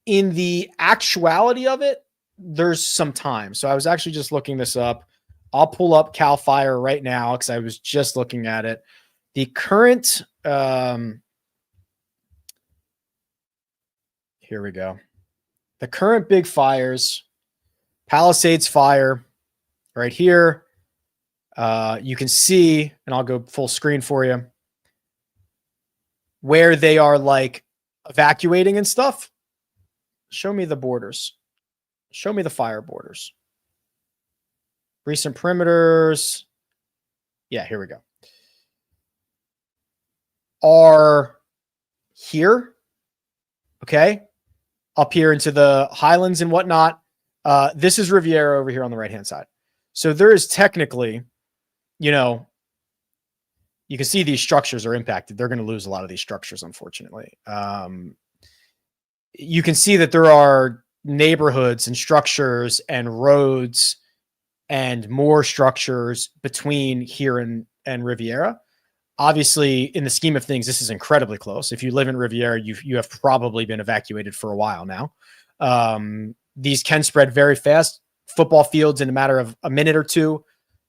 In the actuality of it, there's some time. So I was actually just looking this up. I'll pull up Cal Fire right now because I was just looking at it. The current, here we go. The current big fires, Palisades Fire, right here. You can see, and I'll go full screen for you, where they are like evacuating and stuff. Show me the borders. Show me the fire borders. Recent perimeters. Yeah, here we go. Are here. Okay. Up here into the highlands and whatnot. This is Riviera over here on the right-hand side. So there is technically, you can see these structures are impacted. They're going to lose a lot of these structures, unfortunately. You can see that there are neighborhoods and structures and roads and more structures between here and Riviera. Obviously, in the scheme of things, this is incredibly close. If you live in Riviera, you have probably been evacuated for a while now. These can spread very fast. Football fields in a matter of a minute or two.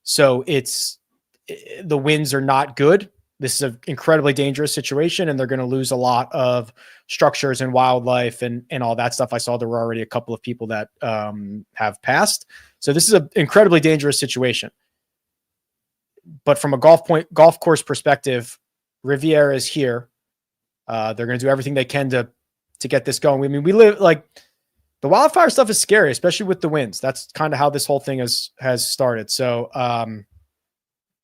So the winds are not good. This is an incredibly dangerous situation, and they're going to lose a lot of structures and wildlife and all that stuff. I saw there were already a couple of people that have passed. So this is an incredibly dangerous situation. But from a golf course perspective, Riviera is here. They're going to do everything they can to get this going. I mean, we live like the wildfire stuff is scary, especially with the winds. That's kind of how this whole thing has started. So,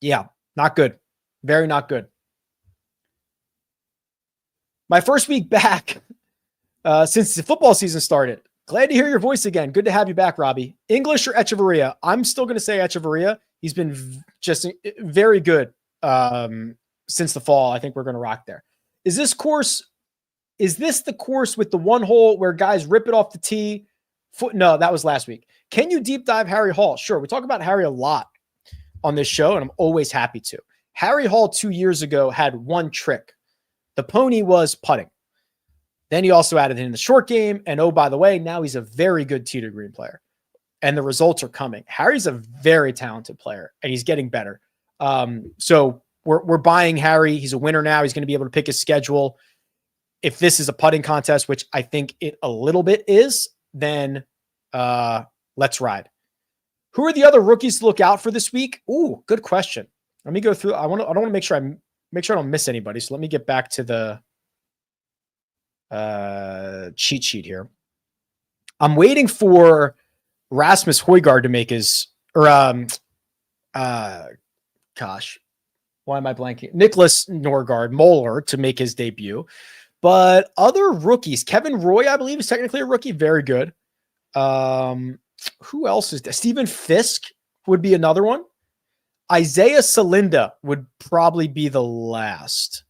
yeah, not good. Very not good. My first week back since the football season started. Glad to hear your voice again. Good to have you back, Robbie. English or Echeverria? I'm still going to say Echeverria. He's been just very good since the fall. I think we're going to rock there. Is this course Is this the course with the one hole where guys rip it off the tee? No, that was last week. Can you deep dive Harry Hall? Sure. We talk about Harry a lot on this show, and I'm always happy to. Harry Hall 2 years ago had one trick. The pony was putting. Then he also added in the short game. And oh, by the way, now he's a very good tee to green player. And the results are coming. Harry's a very talented player, and he's getting better. So we're buying Harry. He's a winner now. He's going to be able to pick his schedule. If this is a putting contest, which I think it a little bit is, then let's ride. Who are the other rookies to look out for this week? Ooh, good question. Let me go through. I don't want to make sure I don't miss anybody. So let me get back to the cheat sheet here. I'm waiting for Rasmus Højgaard to make his, or gosh, why am I blanking? Nicholas Moller to make his debut. But other rookies, Kevin Roy, I believe, is technically a rookie. Very good. Who else is there? Stephen Fisk would be another one. Isaiah Salinda would probably be the last.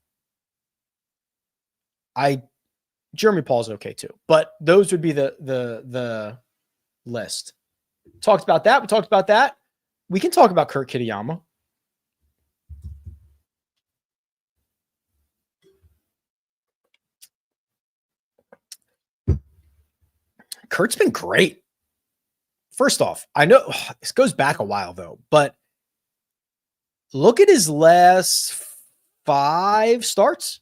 Jeremy Paul's okay too, but those would be the list. Talked about that. We talked about that. We can talk about Kurt Kitayama. Kurt's been great. First off, I know this goes back a while though, but look at his last 5 starts.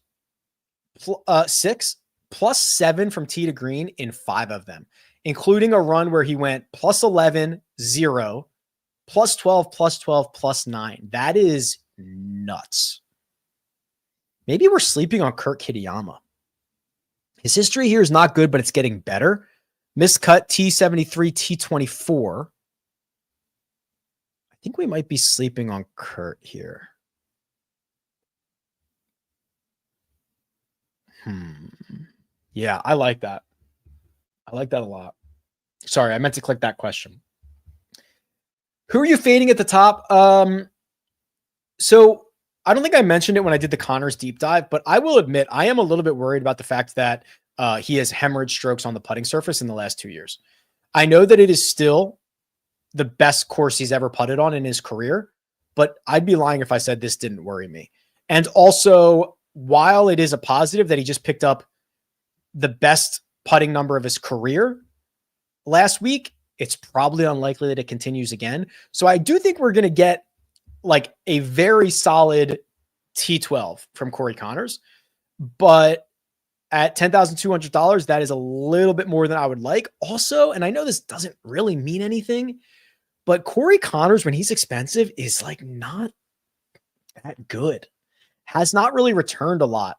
6 +7 from tee to green in 5 of them, including a run where he went +11, 0, +12, +12, +9. That is nuts. Maybe we're sleeping on Kurt Kitayama. His history here is not good, but it's getting better. Miscut T73, T24. I think we might be sleeping on Kurt here. Yeah, I like that. I like that a lot. Sorry, I meant to click that question. Who are you fading at the top? So I don't think I mentioned it when I did the Connors deep dive, but I will admit I am a little bit worried about the fact that he has hemorrhage strokes on the putting surface in the last 2 years. I know that it is still the best course he's ever putted on in his career, but I'd be lying if I said this didn't worry me. And also, while it is a positive that he just picked up the best putting number of his career last week, it's probably unlikely that it continues again. So I do think we're going to get like a very solid T12 from Corey Connors, but at $10,200, that is a little bit more than I would like. Also, and I know this doesn't really mean anything, but Corey Connors, when he's expensive, is like not that good. Has not really returned a lot.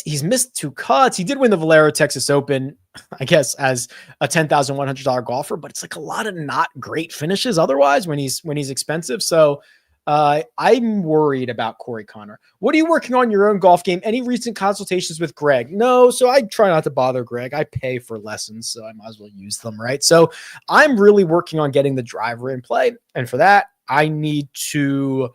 He's missed 2 cuts. He did win the Valero Texas Open, I guess, as a $10,100 golfer, but it's like a lot of not great finishes otherwise when he's expensive. So I'm worried about Corey Connor. What are you working on your own golf game? Any recent consultations with Greg? No. So I try not to bother Greg. I pay for lessons, so I might as well use them, right? So I'm really working on getting the driver in play. And for that, I need to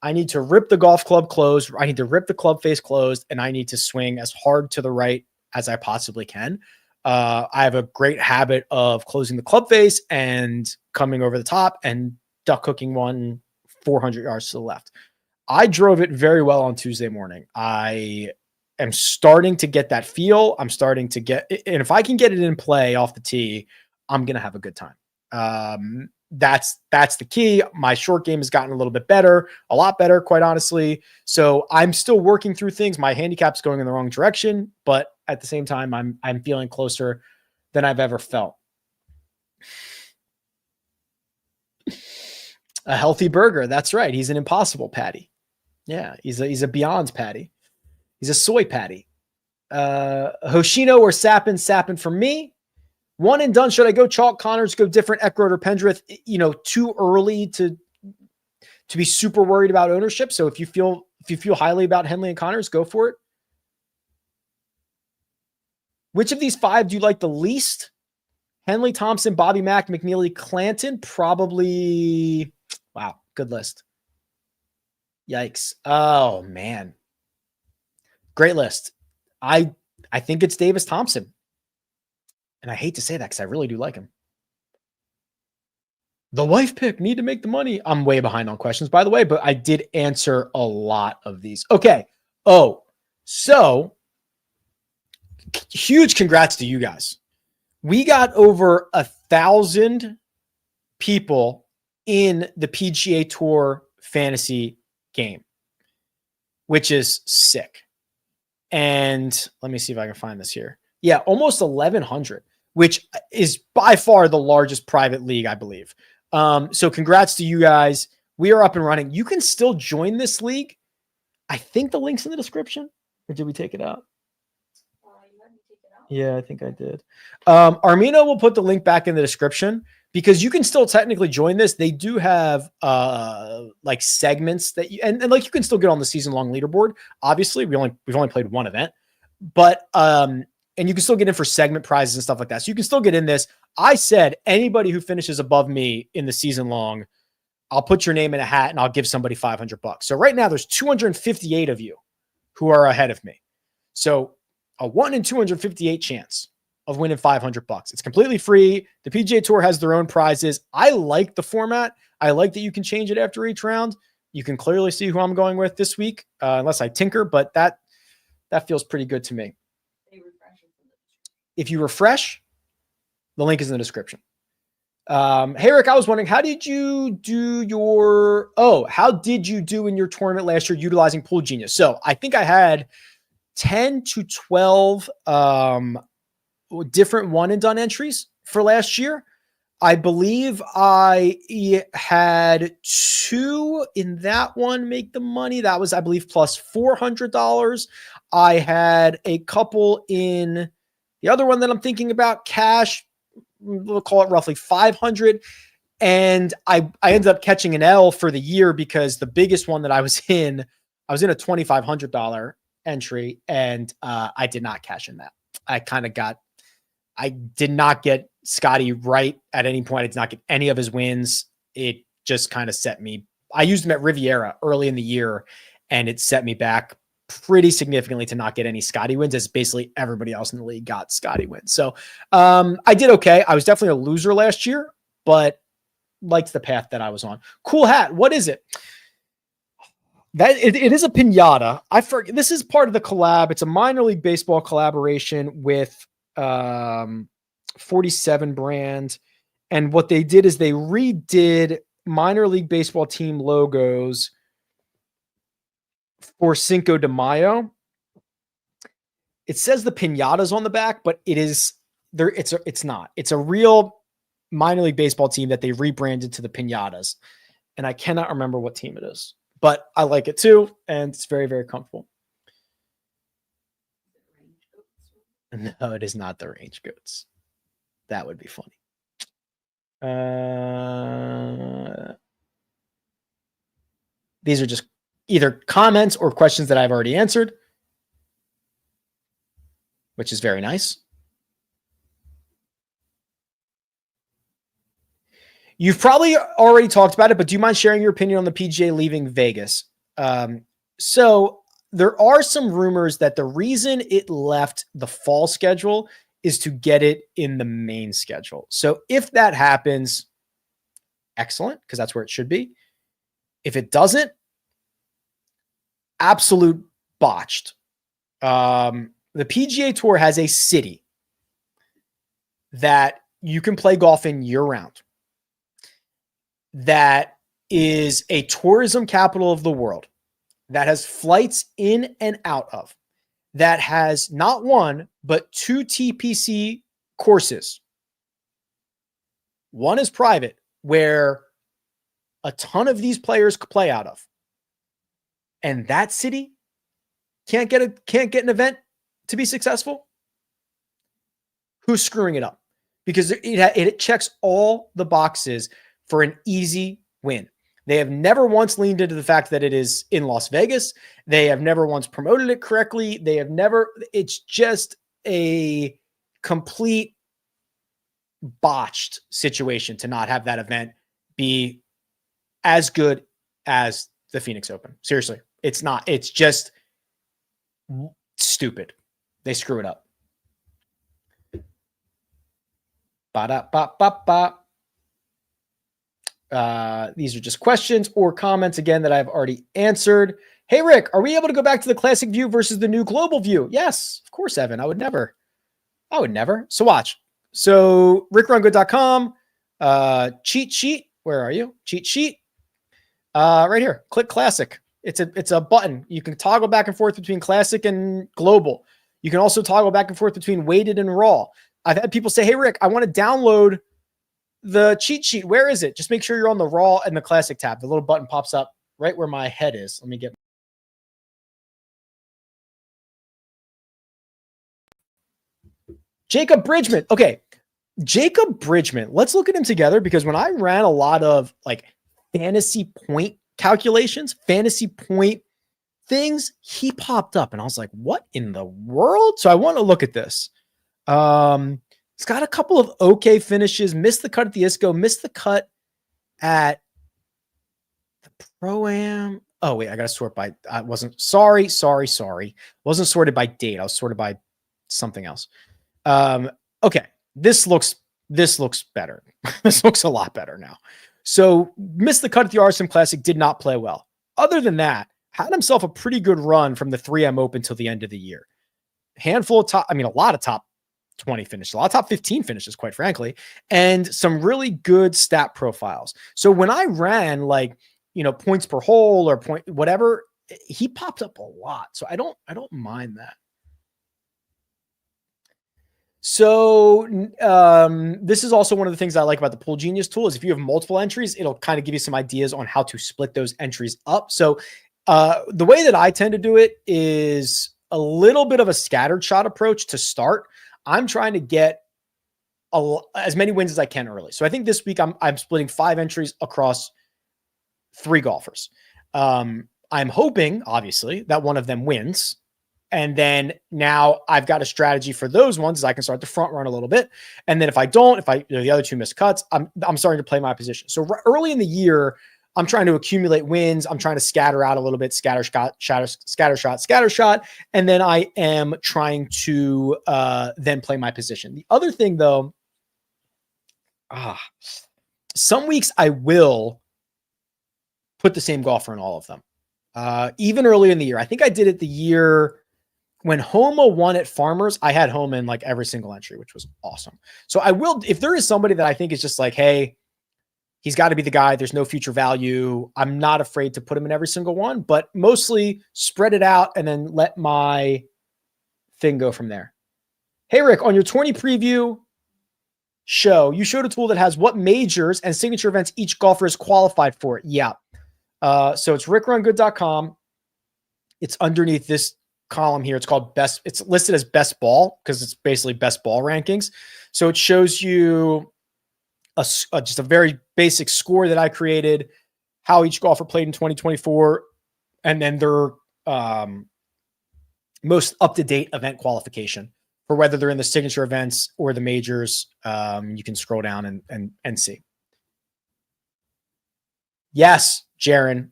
rip the golf club closed. I need to rip the club face closed, and I need to swing as hard to the right as I possibly can. I have a great habit of closing the club face and coming over the top and duck hooking one 400 yards to the left. I drove it very well on Tuesday morning. I am starting to get that feel. I'm starting to get, and if I can get it in play off the tee, I'm going to have a good time. That's the key. My short game has gotten a little bit better, a lot better, quite honestly. So I'm still working through things. My handicap's going in the wrong direction, but at the same time, I'm feeling closer than I've ever felt. A healthy burger. That's right. He's an impossible patty. Yeah, he's a Beyond patty. He's a soy patty. Hoshino or Sappin for me. One and done. Should I go chalk Connors, go different Eckroyd or Pendrith? Too early to be super worried about ownership. So if you feel highly about Henley and Connors, go for it. Which of these 5 do you like the least? Henley, Thompson, Bobby Mack, McNeely, Clanton. Probably. Wow, good list. Yikes. Oh man. Great list. I think it's Davis Thompson. And I hate to say that because I really do like him. The wife pick, need to make the money. I'm way behind on questions, by the way, but I did answer a lot of these. Okay. Oh, so huge congrats to you guys. We got over 1,000 people in the PGA Tour fantasy game, which is sick. And let me see if I can find this here. Yeah, almost 1,100, which is by far the largest private league, I believe. So congrats to you guys. We are up and running. You can still join this league. I think the link's in the description. Or did we take it out? Yeah, I think I did. Armino will put the link back in the description because you can still technically join this. They do have like segments that you and like you can still get on the season-long leaderboard. Obviously, we've only played one event, but and you can still get in for segment prizes and stuff like that. So you can still get in this. I said anybody who finishes above me in the season long, I'll put your name in a hat and I'll give somebody $500. So right now there's 258 of you who are ahead of me. So a 1 in 258 chance of winning $500. It's completely free. The PGA Tour has their own prizes. I like the format. I like that you can change it after each round. You can clearly see who I'm going with this week, unless I tinker, but that feels pretty good to me. If you refresh, the link is in the description. Hey, Rick, I was wondering, how did you do in your tournament last year utilizing Pool Genius? So I think I had 10 to 12 different one and done entries for last year. I believe I had 2 in that one make the money. That was, I believe, plus $400. I had a couple in the other one that I'm thinking about, cash, we'll call it roughly 500. And I ended up catching an L for the year because the biggest one that I was in a $2,500 entry, and I did not cash in that. I did not get Scotty right at any point. I did not get any of his wins. It just kind of set me. I used him at Riviera early in the year, and it set me back pretty significantly to not get any Scotty wins, as basically everybody else in the league got Scotty wins. So I did okay. I was definitely a loser last year, but liked the path that I was on. Cool hat. What is it? That it is a piñata. I forget. This is part of the collab. It's a minor league baseball collaboration with 47 brand. And what they did is they redid minor league baseball team logos for Cinco de Mayo. It says the piñata's on the back, but it is there. It's not. It's a real minor league baseball team that they rebranded to the piñatas. And I cannot remember what team it is, but I like it too. And it's very, very comfortable. No, it is not the Range Goats. That would be funny. These are just either comments or questions that I've already answered, which is very nice. You've probably already talked about it, but do you mind sharing your opinion on the PGA leaving Vegas? So there are some rumors that the reason it left the fall schedule is to get it in the main schedule. So if that happens, excellent, because that's where it should be. If it doesn't, absolute botched. The PGA Tour has a city that you can play golf in year-round, that is a tourism capital of the world, that has flights in and out of, that has not one, but 2 TPC courses. One is private, where a ton of these players play out of. And that city can't get an event to be successful. Who's screwing it up? Because it checks all the boxes for an easy win. They have never once leaned into the fact that it is in Las Vegas. They have never once promoted it correctly. It's just a complete botched situation to not have that event be as good as the Phoenix Open. Seriously, it's not. It's just stupid. They screw it up. Ba-da-ba-ba-ba. These are just questions or comments again that I've already answered. Hey, Rick, are we able to go back to the classic view versus the new global view? Yes, of course, Evan. I would never. So watch. So rickrungood.com, cheat sheet. Where are you? Cheat sheet. Right here. Click classic. It's a button. You can toggle back and forth between classic and global. You can also toggle back and forth between weighted and raw. I've had people say, hey, Rick, I want to download the cheat sheet. Where is it? Just make sure you're on the raw and the classic tab. The little button pops up right where my head is. Let me get. Jacob Bridgman. Okay. Jacob Bridgman. Let's look at him together because when I ran a lot of like fantasy point calculations, fantasy point things, he popped up and I was like, what in the world? So I want to look at this. It's got a couple of okay finishes, missed the cut at the ISCO, missed the cut at the Pro-Am. Oh, wait, I got to sort by, I wasn't, sorry. Wasn't sorted by date. I was sorted by something else. Okay, this looks better. This looks a lot better now. So missed the cut at the RSM Classic, did not play well. Other than that, had himself a pretty good run from the 3M Open till the end of the year. Handful of a lot of top 20 finishes, a lot of top 15 finishes, quite frankly, and some really good stat profiles. So when I ran like, points per hole or point, whatever, he popped up a lot. So I don't mind that. So this is also one of the things I like about the Pool Genius tool is if you have multiple entries, it'll kind of give you some ideas on how to split those entries up. So the way that I tend to do it is a little bit of a scattered shot approach to start. I'm trying to get as many wins as I can early. So I think this week I'm splitting 5 entries across 3 golfers. I'm hoping, obviously, that one of them wins. And then now I've got a strategy for those ones as I can start to front run a little bit. And then if I don't, the other 2 miss cuts, I'm starting to play my position. So early in the year, I'm trying to accumulate wins. I'm trying to scatter out a little bit, scatter shot. And then I am trying to then play my position. The other thing though, some weeks I will put the same golfer in all of them. Even early in the year, I think I did it the year when Homa won at Farmers, I had Homa in like every single entry, which was awesome. So I will, if there is somebody that I think is just like, hey, he's got to be the guy, there's no future value, I'm not afraid to put him in every single one, but mostly spread it out and then let my thing go from there. Hey, Rick, on your 20 preview show, you showed a tool that has what majors and signature events each golfer is qualified for. Yeah. So it's rickrungood.com. It's underneath this column here. It's called best. It's listed as best ball because it's basically best ball rankings. So it shows you just a very basic score that I created, how each golfer played in 2024, and then their most up-to-date event qualification for whether they're in the signature events or the majors. You can scroll down and see. Yes, Jaron,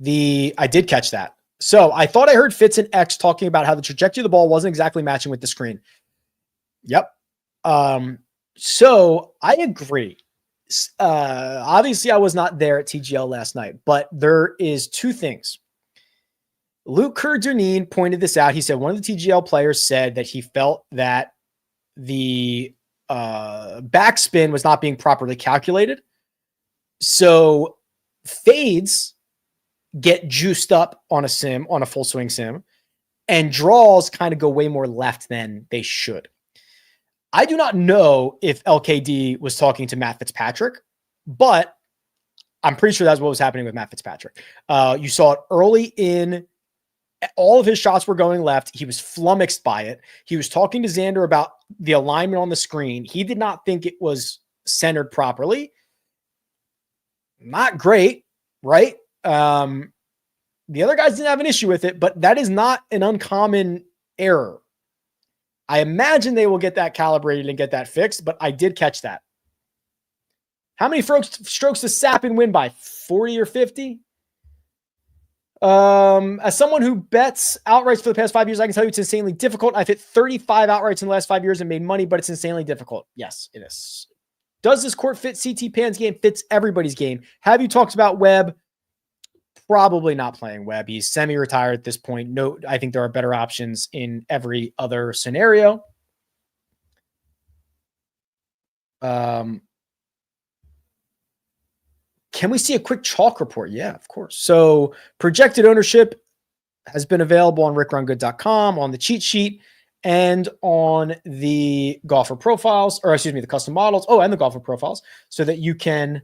I did catch that. So I thought I heard Fitz and X talking about how the trajectory of the ball wasn't exactly matching with the screen. Yep. So I agree. Obviously I was not there at TGL last night, but there is 2 things. Luke Kerr-Duneen pointed this out. He said one of the TGL players said that he felt that the backspin was not being properly calculated. So fades get juiced up on a full swing sim, and draws kind of go way more left than they should. I do not know if LKD was talking to Matt Fitzpatrick, but I'm pretty sure that's what was happening with Matt Fitzpatrick. You saw it early in, all of his shots were going left. He was flummoxed by it. He was talking to Xander about the alignment on the screen. He did not think it was centered properly. Not great, right? The other guys didn't have an issue with it, but that is not an uncommon error. I imagine they will get that calibrated and get that fixed, but I did catch that. How many strokes does Sappin win by? 40 or 50? As someone who bets outrights for the past 5 years, I can tell you it's insanely difficult. I've hit 35 outrights in the last 5 years and made money, but it's insanely difficult. Yes, it is. Does this court fit CT Pan's game? Fits everybody's game. Have you talked about Webb? Probably not playing Webb. He's semi-retired at this point. No, I think there are better options in every other scenario. Can we see a quick chalk report? Yeah, of course. So projected ownership has been available on rickrungood.com, on the cheat sheet, and on the golfer profiles, or excuse me, the custom models. Oh, and the golfer profiles, so that you can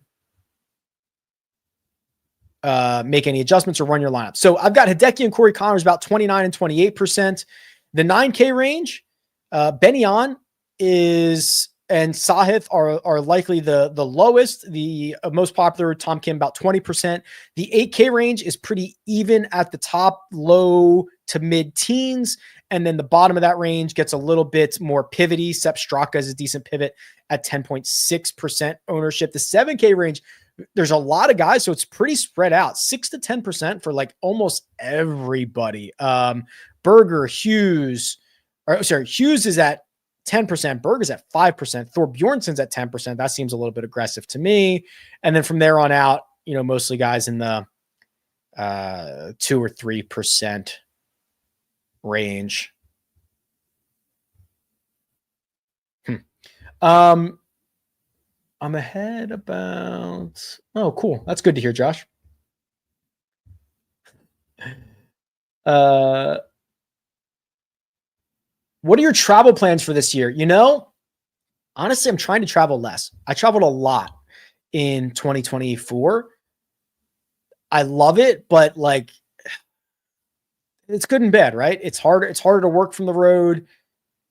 make any adjustments or run your lineup. So I've got Hideki and Corey Connors about 29 and 28%. The 9K range, Benyon is and Sahith are likely the lowest. The most popular, Tom Kim, about 20%. The 8K range is pretty even at the top, low to mid-teens. And then the bottom of that range gets a little bit more pivoty. Sepp Straka is a decent pivot at 10.6% ownership. The 7K range, there's a lot of guys, so it's pretty spread out. 6 to 10% for like almost everybody. Berger, Hughes is at 10%. Berg is at 5%. Thor Bjornsson's at 10%. That seems a little bit aggressive to me. And then from there on out, mostly guys in the 2 or 3% range. I'm ahead about. Oh, cool. That's good to hear, Josh. What are your travel plans for this year? Honestly, I'm trying to travel less. I traveled a lot in 2024. I love it, but it's good and bad, right? It's harder to work from the road.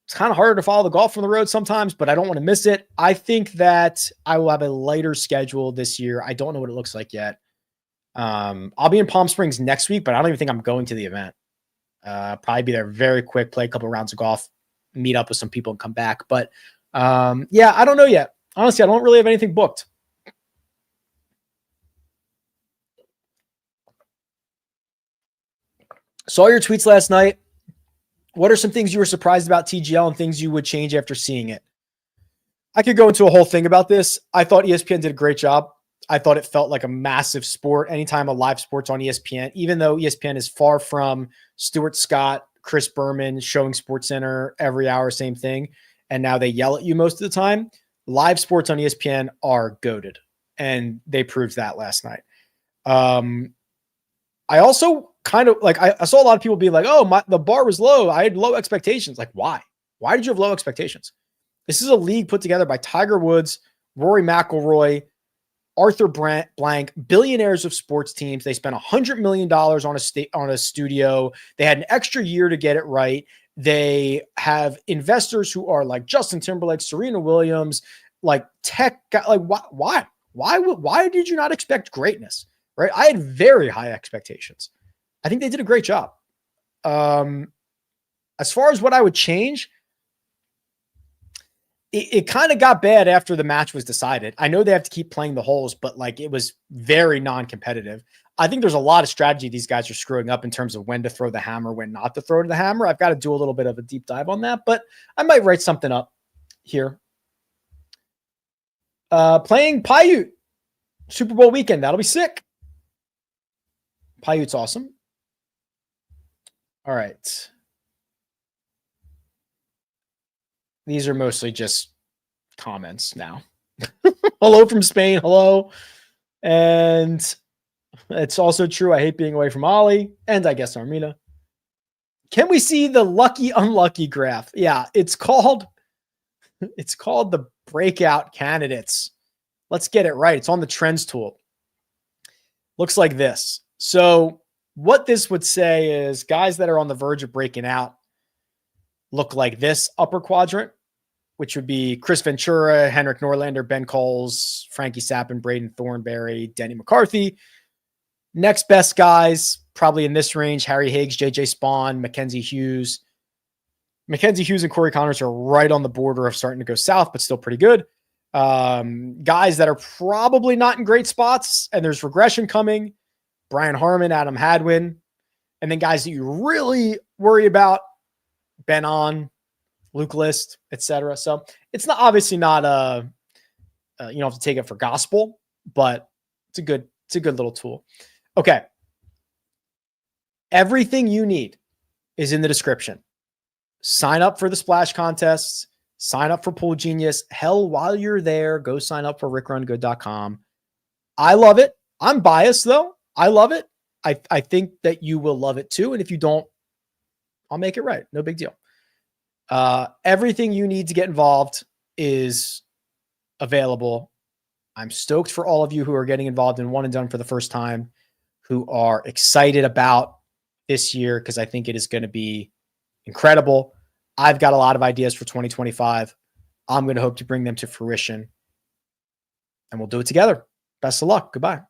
It's kind of harder to follow the golf from the road sometimes, but I don't want to miss it. I think that I will have a lighter schedule this year. I don't know what it looks like yet. I'll be in Palm Springs next week, but I don't even think I'm going to the event. Probably be there very quick, play a couple of rounds of golf, meet up with some people and come back. But yeah, I don't know yet. Honestly, I don't really have anything booked. Saw your tweets last night. What are some things you were surprised about TGL and things you would change after seeing it? I could go into a whole thing about this. I thought ESPN did a great job. I thought it felt like a massive sport. Anytime a live sport's on ESPN, even though ESPN is far from Stuart Scott, Chris Berman showing SportsCenter every hour, same thing. And now they yell at you most of the time. Live sports on ESPN are goated. And they proved that last night. I also kind of I saw a lot of people be like, oh, the bar was low. I had low expectations. Like, why? Why did you have low expectations? This is a league put together by Tiger Woods, Rory McIlroy, Arthur Blank, billionaires of sports teams. They spent $100 million on a studio. They had an extra year to get it right. They have investors who are like Justin Timberlake, Serena Williams, like tech. Like, why? Why did you not expect greatness? Right? I had very high expectations. I think they did a great job. As far as what I would change, it kind of got bad after the match was decided. I know they have to keep playing the holes, but it was very non-competitive. I think there's a lot of strategy these guys are screwing up in terms of when to throw the hammer, when not to throw the hammer. I've got to do a little bit of a deep dive on that, but I might write something up here. Playing Paiute Super Bowl weekend. That'll be sick. Paiute's awesome. All right. These are mostly just comments now. Hello from Spain. Hello. And it's also true. I hate being away from Ollie. And I guess Armina. Can we see the lucky unlucky graph? Yeah, it's called the breakout candidates. Let's get it right. It's on the trends tool. Looks like this. So what this would say is guys that are on the verge of breaking out look like this upper quadrant, which would be Chris Ventura, Henrik Norlander, Ben Coles, Frankie Sappin, Braden Thornberry, Denny McCarthy. Next best guys, probably in this range, Harry Higgs, JJ Spawn, Mackenzie Hughes. Mackenzie Hughes and Corey Connors are right on the border of starting to go south, but still pretty good. Guys that are probably not in great spots, and there's regression coming. Brian Harmon, Adam Hadwin, and then guys that you really worry about, Ben On, Luke List, etc. So it's not obviously not you don't have to take it for gospel, but it's a good little tool. Okay. Everything you need is in the description. Sign up for the splash contests, sign up for Pool Genius. Hell, while you're there, go sign up for rickrungood.com. I love it. I'm biased though. I love it. I think that you will love it too. And if you don't, I'll make it right. No big deal. Everything you need to get involved is available. I'm stoked for all of you who are getting involved in One and Done for the first time, who are excited about this year, because I think it is going to be incredible. I've got a lot of ideas for 2025. I'm going to hope to bring them to fruition, and we'll do it together. Best of luck. Goodbye.